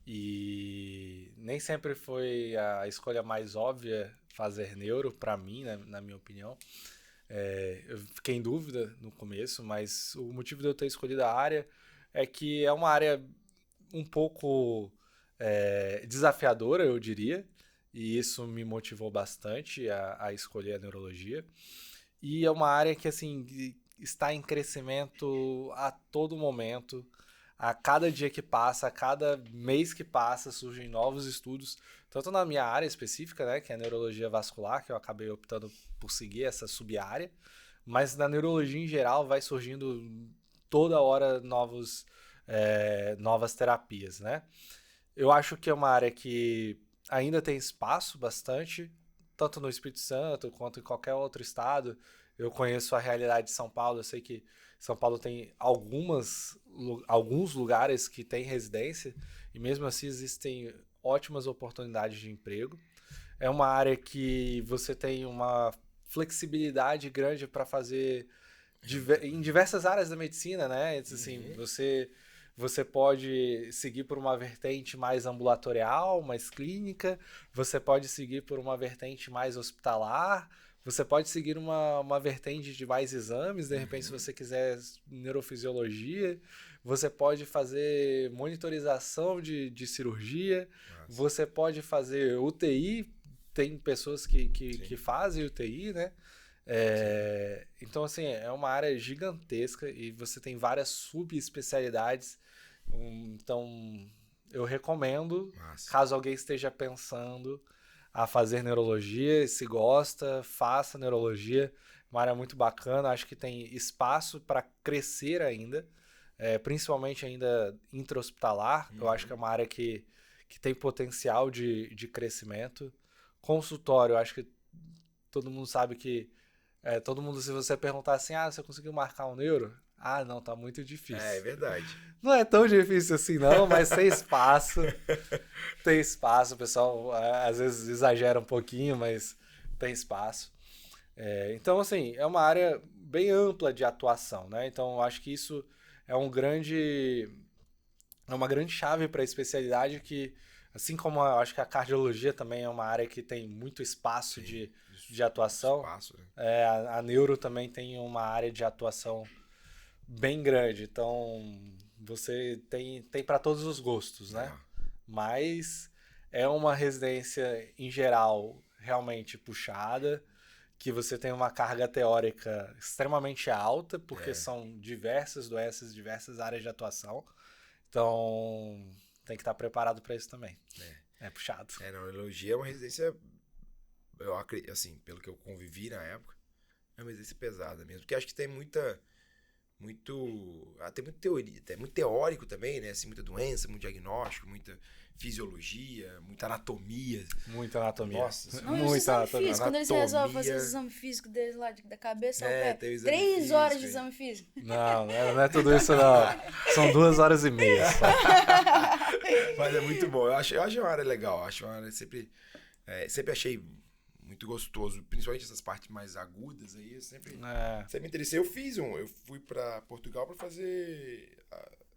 e nem sempre foi a escolha mais óbvia fazer neuro pra mim, né, na minha opinião. Eu fiquei em dúvida no começo, mas o motivo de eu ter escolhido a área é que é uma área um pouco desafiadora, eu diria, e isso me motivou bastante a escolher a neurologia. E é uma área que, assim, está em crescimento a todo momento. A cada dia que passa, a cada mês que passa, surgem novos estudos, tanto na minha área específica, né, que é a neurologia vascular, que eu acabei optando por seguir essa sub-área, mas na neurologia em geral vai surgindo toda hora novas terapias, né? Eu acho que é uma área que ainda tem espaço bastante tanto no Espírito Santo quanto em qualquer outro estado. Eu conheço a realidade de São Paulo, eu sei que São Paulo tem alguns lugares que tem residência e mesmo assim existem ótimas oportunidades de emprego. É uma área que você tem uma flexibilidade grande para fazer em diversas áreas da medicina, né? Assim, você pode seguir por uma vertente mais ambulatorial, mais clínica, você pode seguir por uma vertente mais hospitalar, você pode seguir uma vertente de mais exames, de repente, se você quiser neurofisiologia, você pode fazer monitorização de cirurgia, você pode fazer UTI, tem pessoas que fazem UTI, né? Então, assim, é uma área gigantesca e você tem várias subespecialidades. Então, eu recomendo, caso alguém esteja pensando a fazer neurologia, se gosta, faça neurologia. Uma área muito bacana, acho que tem espaço para crescer ainda, principalmente ainda intra-hospitalar. Eu acho que é uma área que tem potencial de crescimento. Consultório, eu acho que todo mundo sabe que todo mundo, se você perguntar assim, você conseguiu marcar um neuro? Ah, não, tá muito difícil. É verdade. Não é tão difícil assim não, mas tem espaço. Tem espaço, o pessoal às vezes exagera um pouquinho, mas tem espaço. Então, assim, é uma área bem ampla de atuação, né? Então, eu acho que isso é uma grande chave para a especialidade que, assim como eu acho que a cardiologia também é uma área que tem muito espaço de atuação, espaço, né? a neuro também tem uma área de atuação bem grande, então você tem para todos os gostos, né? Mas é uma residência, em geral, realmente puxada, que você tem uma carga teórica extremamente alta, porque são diversas doenças, diversas áreas de atuação, então tem que estar preparado para isso também. É puxado. Neurologia é uma residência, eu acredito, assim, pelo que eu convivi na época, é uma residência pesada mesmo, porque acho que tem tem muita teoria, é muito teórico também, né? Assim, muita doença, muito diagnóstico, muita fisiologia, muita anatomia. Muita anatomia. Nossa, muita anatomia. Quando eles resolvem fazer o exame físico deles lá, da cabeça ao pé, tem o exame 3 físico, horas de exame físico. Não é tudo isso não. São 2 horas e meia só. Mas é muito bom. Eu acho uma área legal. Acho uma área sempre achei muito gostoso, principalmente essas partes mais agudas aí, eu sempre me interessei. Eu fui pra Portugal pra fazer,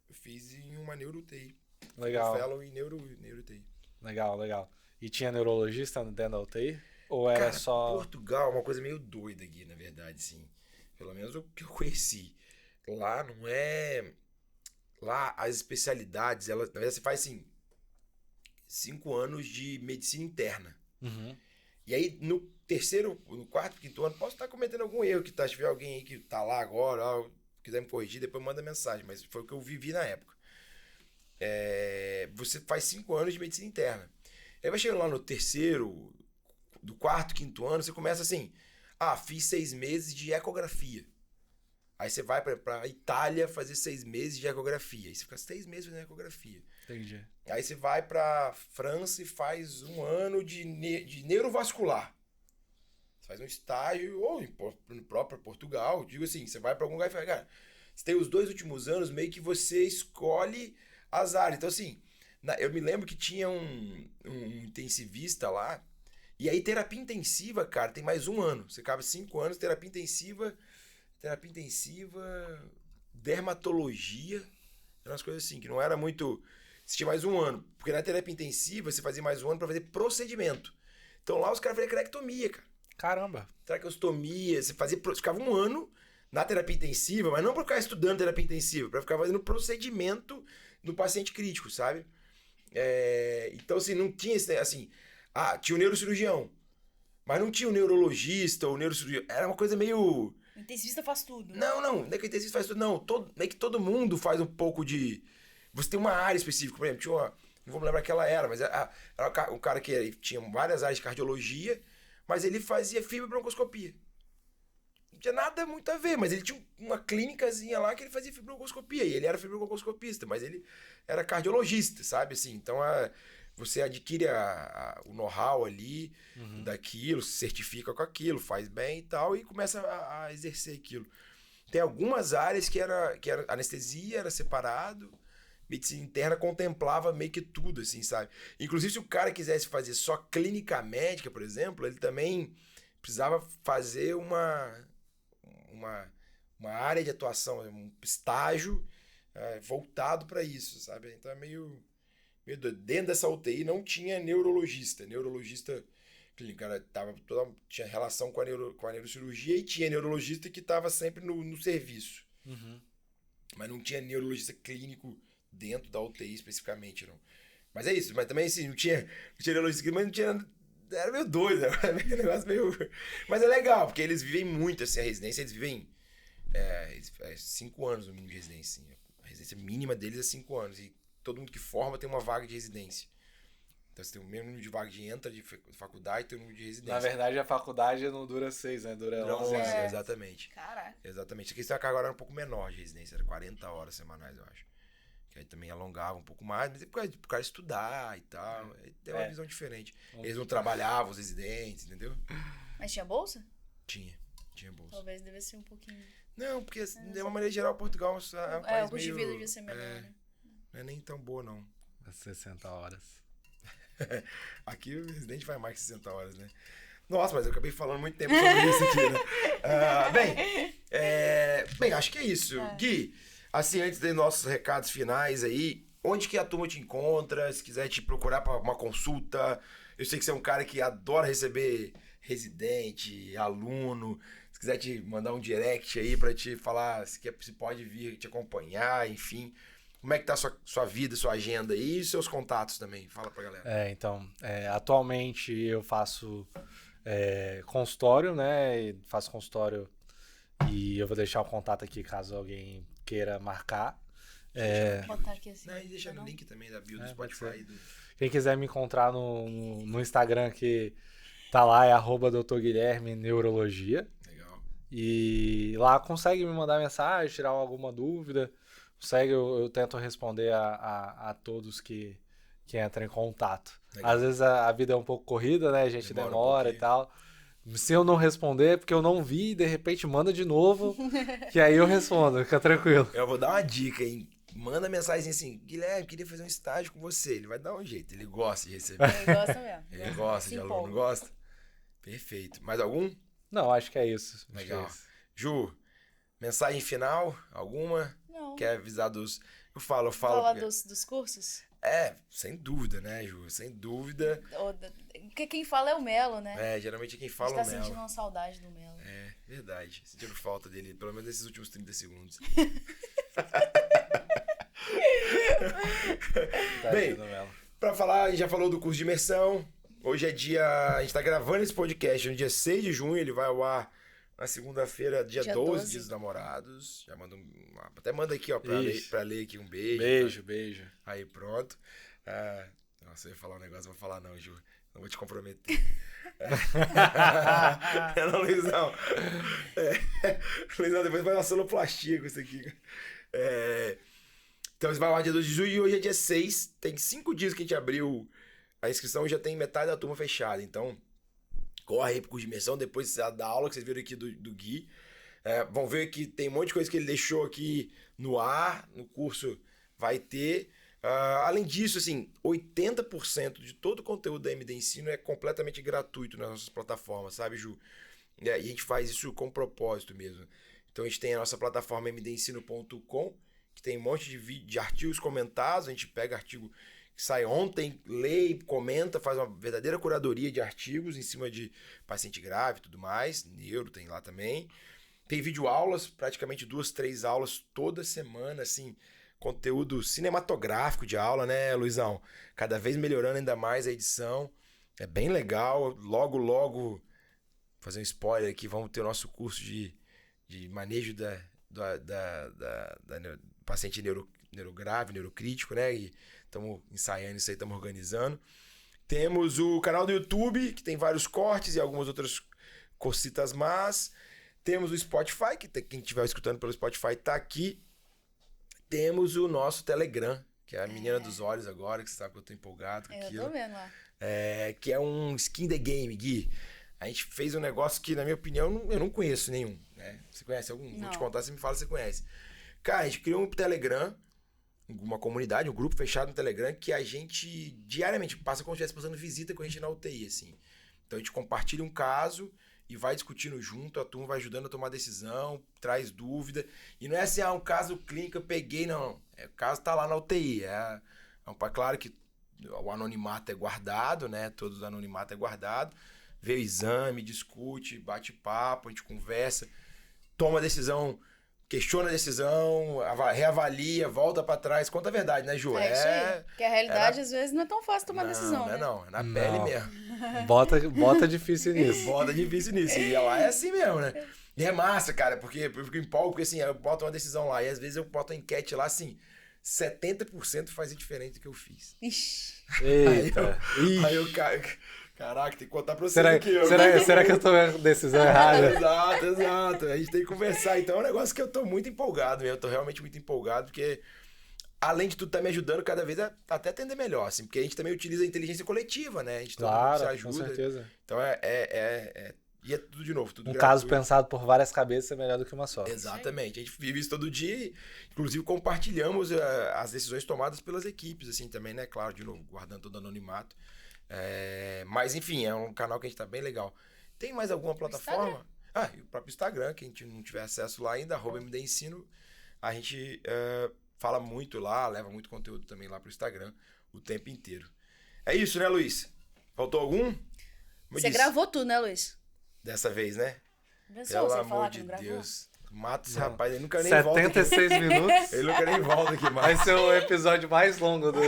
eu fiz em uma neuro-UTI. Legal. Fellow em neuro-UTI. Legal. E tinha neurologista dentro da UTI? Ou era só... Portugal é uma coisa meio doida aqui, na verdade, sim. Pelo menos o que eu conheci. Lá não é... Lá as especialidades, na verdade você faz assim, 5 anos de medicina interna. E aí, no quarto, quinto ano, posso estar cometendo algum erro, se tiver alguém aí que tá lá agora, quiser me corrigir, depois manda mensagem, mas foi o que eu vivi na época. Você faz 5 anos de medicina interna. Aí vai chegando lá no do quarto, quinto ano, você começa assim, fiz 6 meses de ecografia. Aí você vai pra Itália fazer 6 meses de ecografia. Aí você fica 6 meses fazendo ecografia. Entendi. Aí você vai pra França e faz 1 ano de neurovascular. Você faz um estágio, ou no próprio Portugal, digo assim, você vai pra algum lugar e fala, cara, você tem os 2 últimos anos meio que você escolhe as áreas. Então assim, eu me lembro que tinha um intensivista lá, e aí terapia intensiva, cara, tem mais 1 ano. Você acaba 5 anos, terapia intensiva, dermatologia, eram umas coisas assim, que não era muito... Você tinha mais 1 ano, porque na terapia intensiva você fazia mais 1 ano pra fazer procedimento. Então lá os caras faziam cranectomia, cara. Caramba. Traqueostomia, você ficava 1 ano na terapia intensiva, mas não pra ficar estudando terapia intensiva, pra ficar fazendo procedimento no paciente crítico, sabe? Então assim, não tinha assim, tinha o neurocirurgião, mas não tinha o neurologista ou o neurocirurgião, era uma coisa meio... O intensivista faz tudo. Não é que o intensivista faz tudo, não. É que todo mundo faz um pouco de... Você tem uma área específica, por exemplo, tinha não vou me lembrar que ela era, mas era um cara que tinha várias áreas de cardiologia, mas ele fazia fibrobroncoscopia. Não tinha nada muito a ver, mas ele tinha uma clínicazinha lá que ele fazia fibrobroncoscopia, e ele era fibrobroncoscopista, mas ele era cardiologista, sabe, assim, então você adquire o know-how ali daquilo, se certifica com aquilo, faz bem e tal, e começa a exercer aquilo. Tem algumas áreas que era anestesia era separado, medicina interna contemplava meio que tudo, assim, sabe? Inclusive, se o cara quisesse fazer só clínica médica, por exemplo, ele também precisava fazer uma área de atuação, um estágio voltado para isso, sabe? Então é meio doido. Dentro dessa UTI não tinha neurologista clínico, cara, tinha relação com a neurocirurgia e tinha neurologista que estava sempre no serviço. Mas não tinha neurologista clínico dentro da UTI especificamente, não. Mas é isso, mas também assim, não tinha neurologista clínico, mas não tinha... Era meio doido, né? Era um negócio meio... Mas é legal, porque eles vivem muito, assim, a residência, eles vivem 5 anos no mínimo de residência, assim. A residência mínima deles é 5 anos, e todo mundo que forma tem uma vaga de residência. Então você tem o mesmo número de vaga de entra de faculdade e tem o número de residência. Na verdade, a faculdade não dura 6, né? Dura 11. Exatamente. Caraca. Exatamente. Isso aqui tem uma carga horária um pouco menor de residência, era 40 horas semanais, eu acho. Que aí também alongava um pouco mais, mas é por causa de estudar e tal. Aí tem uma visão diferente. Eles não trabalhavam, os residentes, entendeu? Mas tinha bolsa? Tinha bolsa. Talvez devesse ser um pouquinho... Não, porque de uma maneira geral, Portugal é um país o custo de meio... vida devia ser melhor, né? Não é nem tão boa, não. 60 horas. Aqui o residente vai mais que 60 horas, né? Nossa, mas eu acabei falando muito tempo sobre isso aqui, né? Bem, acho que é isso. Gui, assim, antes dos nossos recados finais aí, onde que a turma te encontra? Se quiser te procurar para uma consulta, eu sei que você é um cara que adora receber residente, aluno. Se quiser te mandar um direct aí para te falar se pode vir te acompanhar, enfim... Como é que tá a sua vida, sua agenda aí e seus contatos também? Fala pra galera. Então, atualmente eu faço consultório, né? Faço consultório e eu vou deixar o contato aqui caso alguém queira marcar. Vou botar aqui assim. Não, e deixa no link também da bio do Spotify. Quem quiser me encontrar no Instagram, que tá lá, é @Dr. Guilherme Neurologia. Legal. E lá consegue me mandar mensagem, tirar alguma dúvida. Eu tento responder a todos que entram em contato. Legal. Às vezes a vida é um pouco corrida, né? A gente demora e tal. Se eu não responder, é porque eu não vi, de repente manda de novo, que aí eu respondo, fica tranquilo. Eu vou dar uma dica, hein? Manda mensagem assim, Guilherme, queria fazer um estágio com você. Ele vai dar um jeito, ele gosta de receber. Ele gosta mesmo. Ele gosta de aluno, gosta? Perfeito. Mais algum? Não, acho que é isso. Legal. Ju, mensagem final? Alguma? Não. Quer avisar dos... Eu falo. Falar dos cursos? Sem dúvida, né, Ju? Sem dúvida. Porque quem fala é o Melo, né? Geralmente quem fala é o Melo. A gente tá Melo. sentindo uma saudade do Melo. Verdade. Sentindo falta dele, pelo menos nesses últimos 30 segundos. Bem, pra falar, a gente já falou do curso de imersão. Hoje é a gente tá gravando esse podcast no dia 6 de junho, ele vai ao ar na segunda-feira, dia 12, Dia dos Namorados. Já até manda aqui, ó, pra ler aqui um beijo. Beijo. Aí, pronto. Nossa, eu ia falar um negócio, não vou falar não, Ju. Não vou te comprometer. Não, Luizão. Luizão, depois vai uma sonoplastia com isso aqui. Então, você vai ao ar dia 12 de junho e hoje é dia 6. Tem 5 dias que a gente abriu a inscrição e já tem metade da turma fechada. Então, corre aí pro curso de imersão, depois da aula que vocês viram aqui do Gui. Vão ver que tem um monte de coisa que ele deixou aqui no ar, no curso vai ter. Além disso, assim, 80% de todo o conteúdo da MD Ensino é completamente gratuito nas nossas plataformas, sabe, Ju? E a gente faz isso com propósito mesmo. Então a gente tem a nossa plataforma mdensino.com, que tem um monte de artigos comentados, a gente pega artigo que sai ontem, lê e comenta, faz uma verdadeira curadoria de artigos em cima de paciente grave e tudo mais, neuro tem lá também. Tem videoaulas, praticamente 2, 3 aulas toda semana, assim, conteúdo cinematográfico de aula, né, Luizão? Cada vez melhorando ainda mais a edição. É bem legal. Logo, logo, fazer um spoiler aqui, vamos ter o nosso curso de manejo da paciente neurograve, neurocrítico, né? E estamos ensaiando isso aí, estamos organizando. Temos o canal do YouTube, que tem vários cortes e algumas outras cositas más. Temos o Spotify, que quem estiver escutando pelo Spotify está aqui. Temos o nosso Telegram, que é a menina dos olhos agora, que você sabe que eu tô empolgado com Eu aquilo. tô vendo lá. Que é um skin the game, Gui. A gente fez um negócio que, na minha opinião, eu não conheço nenhum, né? Você conhece algum? Não. Vou te contar, você me fala se você conhece. Cara, a gente criou um Telegram, uma comunidade, um grupo fechado no Telegram, que a gente diariamente passa como se estivesse passando visita com a gente na UTI, assim. Então a gente compartilha um caso e vai discutindo junto, a turma vai ajudando a tomar decisão, traz dúvida. E não é assim, um caso clínico eu peguei, não. O caso tá lá na UTI. Claro que o anonimato é guardado, né? Todo o anonimato é guardado. Vê o exame, discute, bate papo, a gente conversa, toma decisão, questiona a decisão, reavalia, volta pra trás, conta a verdade, né, Ju? É isso aí. Porque a realidade, às vezes, não é tão fácil tomar decisão, né? Não, é na pele mesmo. Bota difícil nisso. Bota difícil nisso. E lá é assim mesmo, né? E é massa, cara, porque eu fico empolgo, porque assim, eu boto uma decisão lá, e às vezes eu boto uma enquete lá, assim, 70% fazia diferente do que eu fiz. Ixi. Eita. Aí eu caraca, tem que contar pra você Será aqui. que eu tô com a decisão errada? Exato. A gente tem que conversar. Então é um negócio que eu tô muito empolgado, eu tô realmente muito empolgado, porque além de tudo tá me ajudando cada vez a até atender melhor, assim, porque a gente também utiliza a inteligência coletiva, né? A gente todo mundo se ajuda. Com certeza. Então e é tudo de novo, tudo Um gratuito. caso pensado por várias cabeças é melhor do que uma só. Exatamente. A gente vive isso todo dia e, inclusive, compartilhamos as decisões tomadas pelas equipes, assim, também, né? Claro, de novo, guardando todo o anonimato. Mas, enfim, é um canal que a gente tá bem legal. Tem mais alguma plataforma? E o próprio Instagram, que a gente não tiver acesso lá ainda, @MDEnsino. A gente fala muito lá, leva muito conteúdo também lá pro Instagram o tempo inteiro. É isso, né, Luiz? Faltou algum? Você gravou tudo, né, Luiz? Dessa vez, né? Pensou, Pelo amor de Deus. Mata esse rapaz, ele nunca nem volta aqui. 76 minutos. Ele nunca nem volta aqui mais. Vai ser o episódio mais longo do...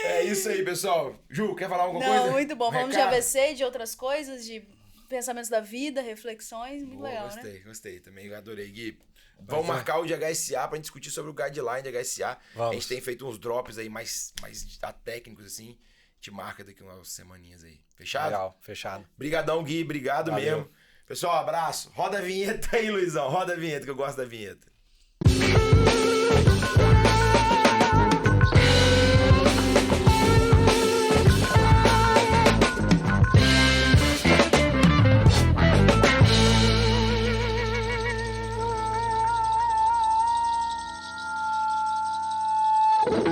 É isso aí, pessoal. Ju, quer falar alguma coisa? Não, muito bom. Falamos de recado? AVC, de outras coisas, de pensamentos da vida, reflexões. Muito legal, né? Gostei. Também adorei, Gui. Vamos marcar o de HSA pra gente discutir sobre o guideline de HSA. Vamos. A gente tem feito uns drops aí mais técnicos, assim. Te marca daqui umas semaninhas aí. Fechado? Legal, fechado. Brigadão, Gui. Obrigado mesmo. Pessoal, abraço. Roda a vinheta aí, Luizão. Roda a vinheta, que eu gosto da vinheta.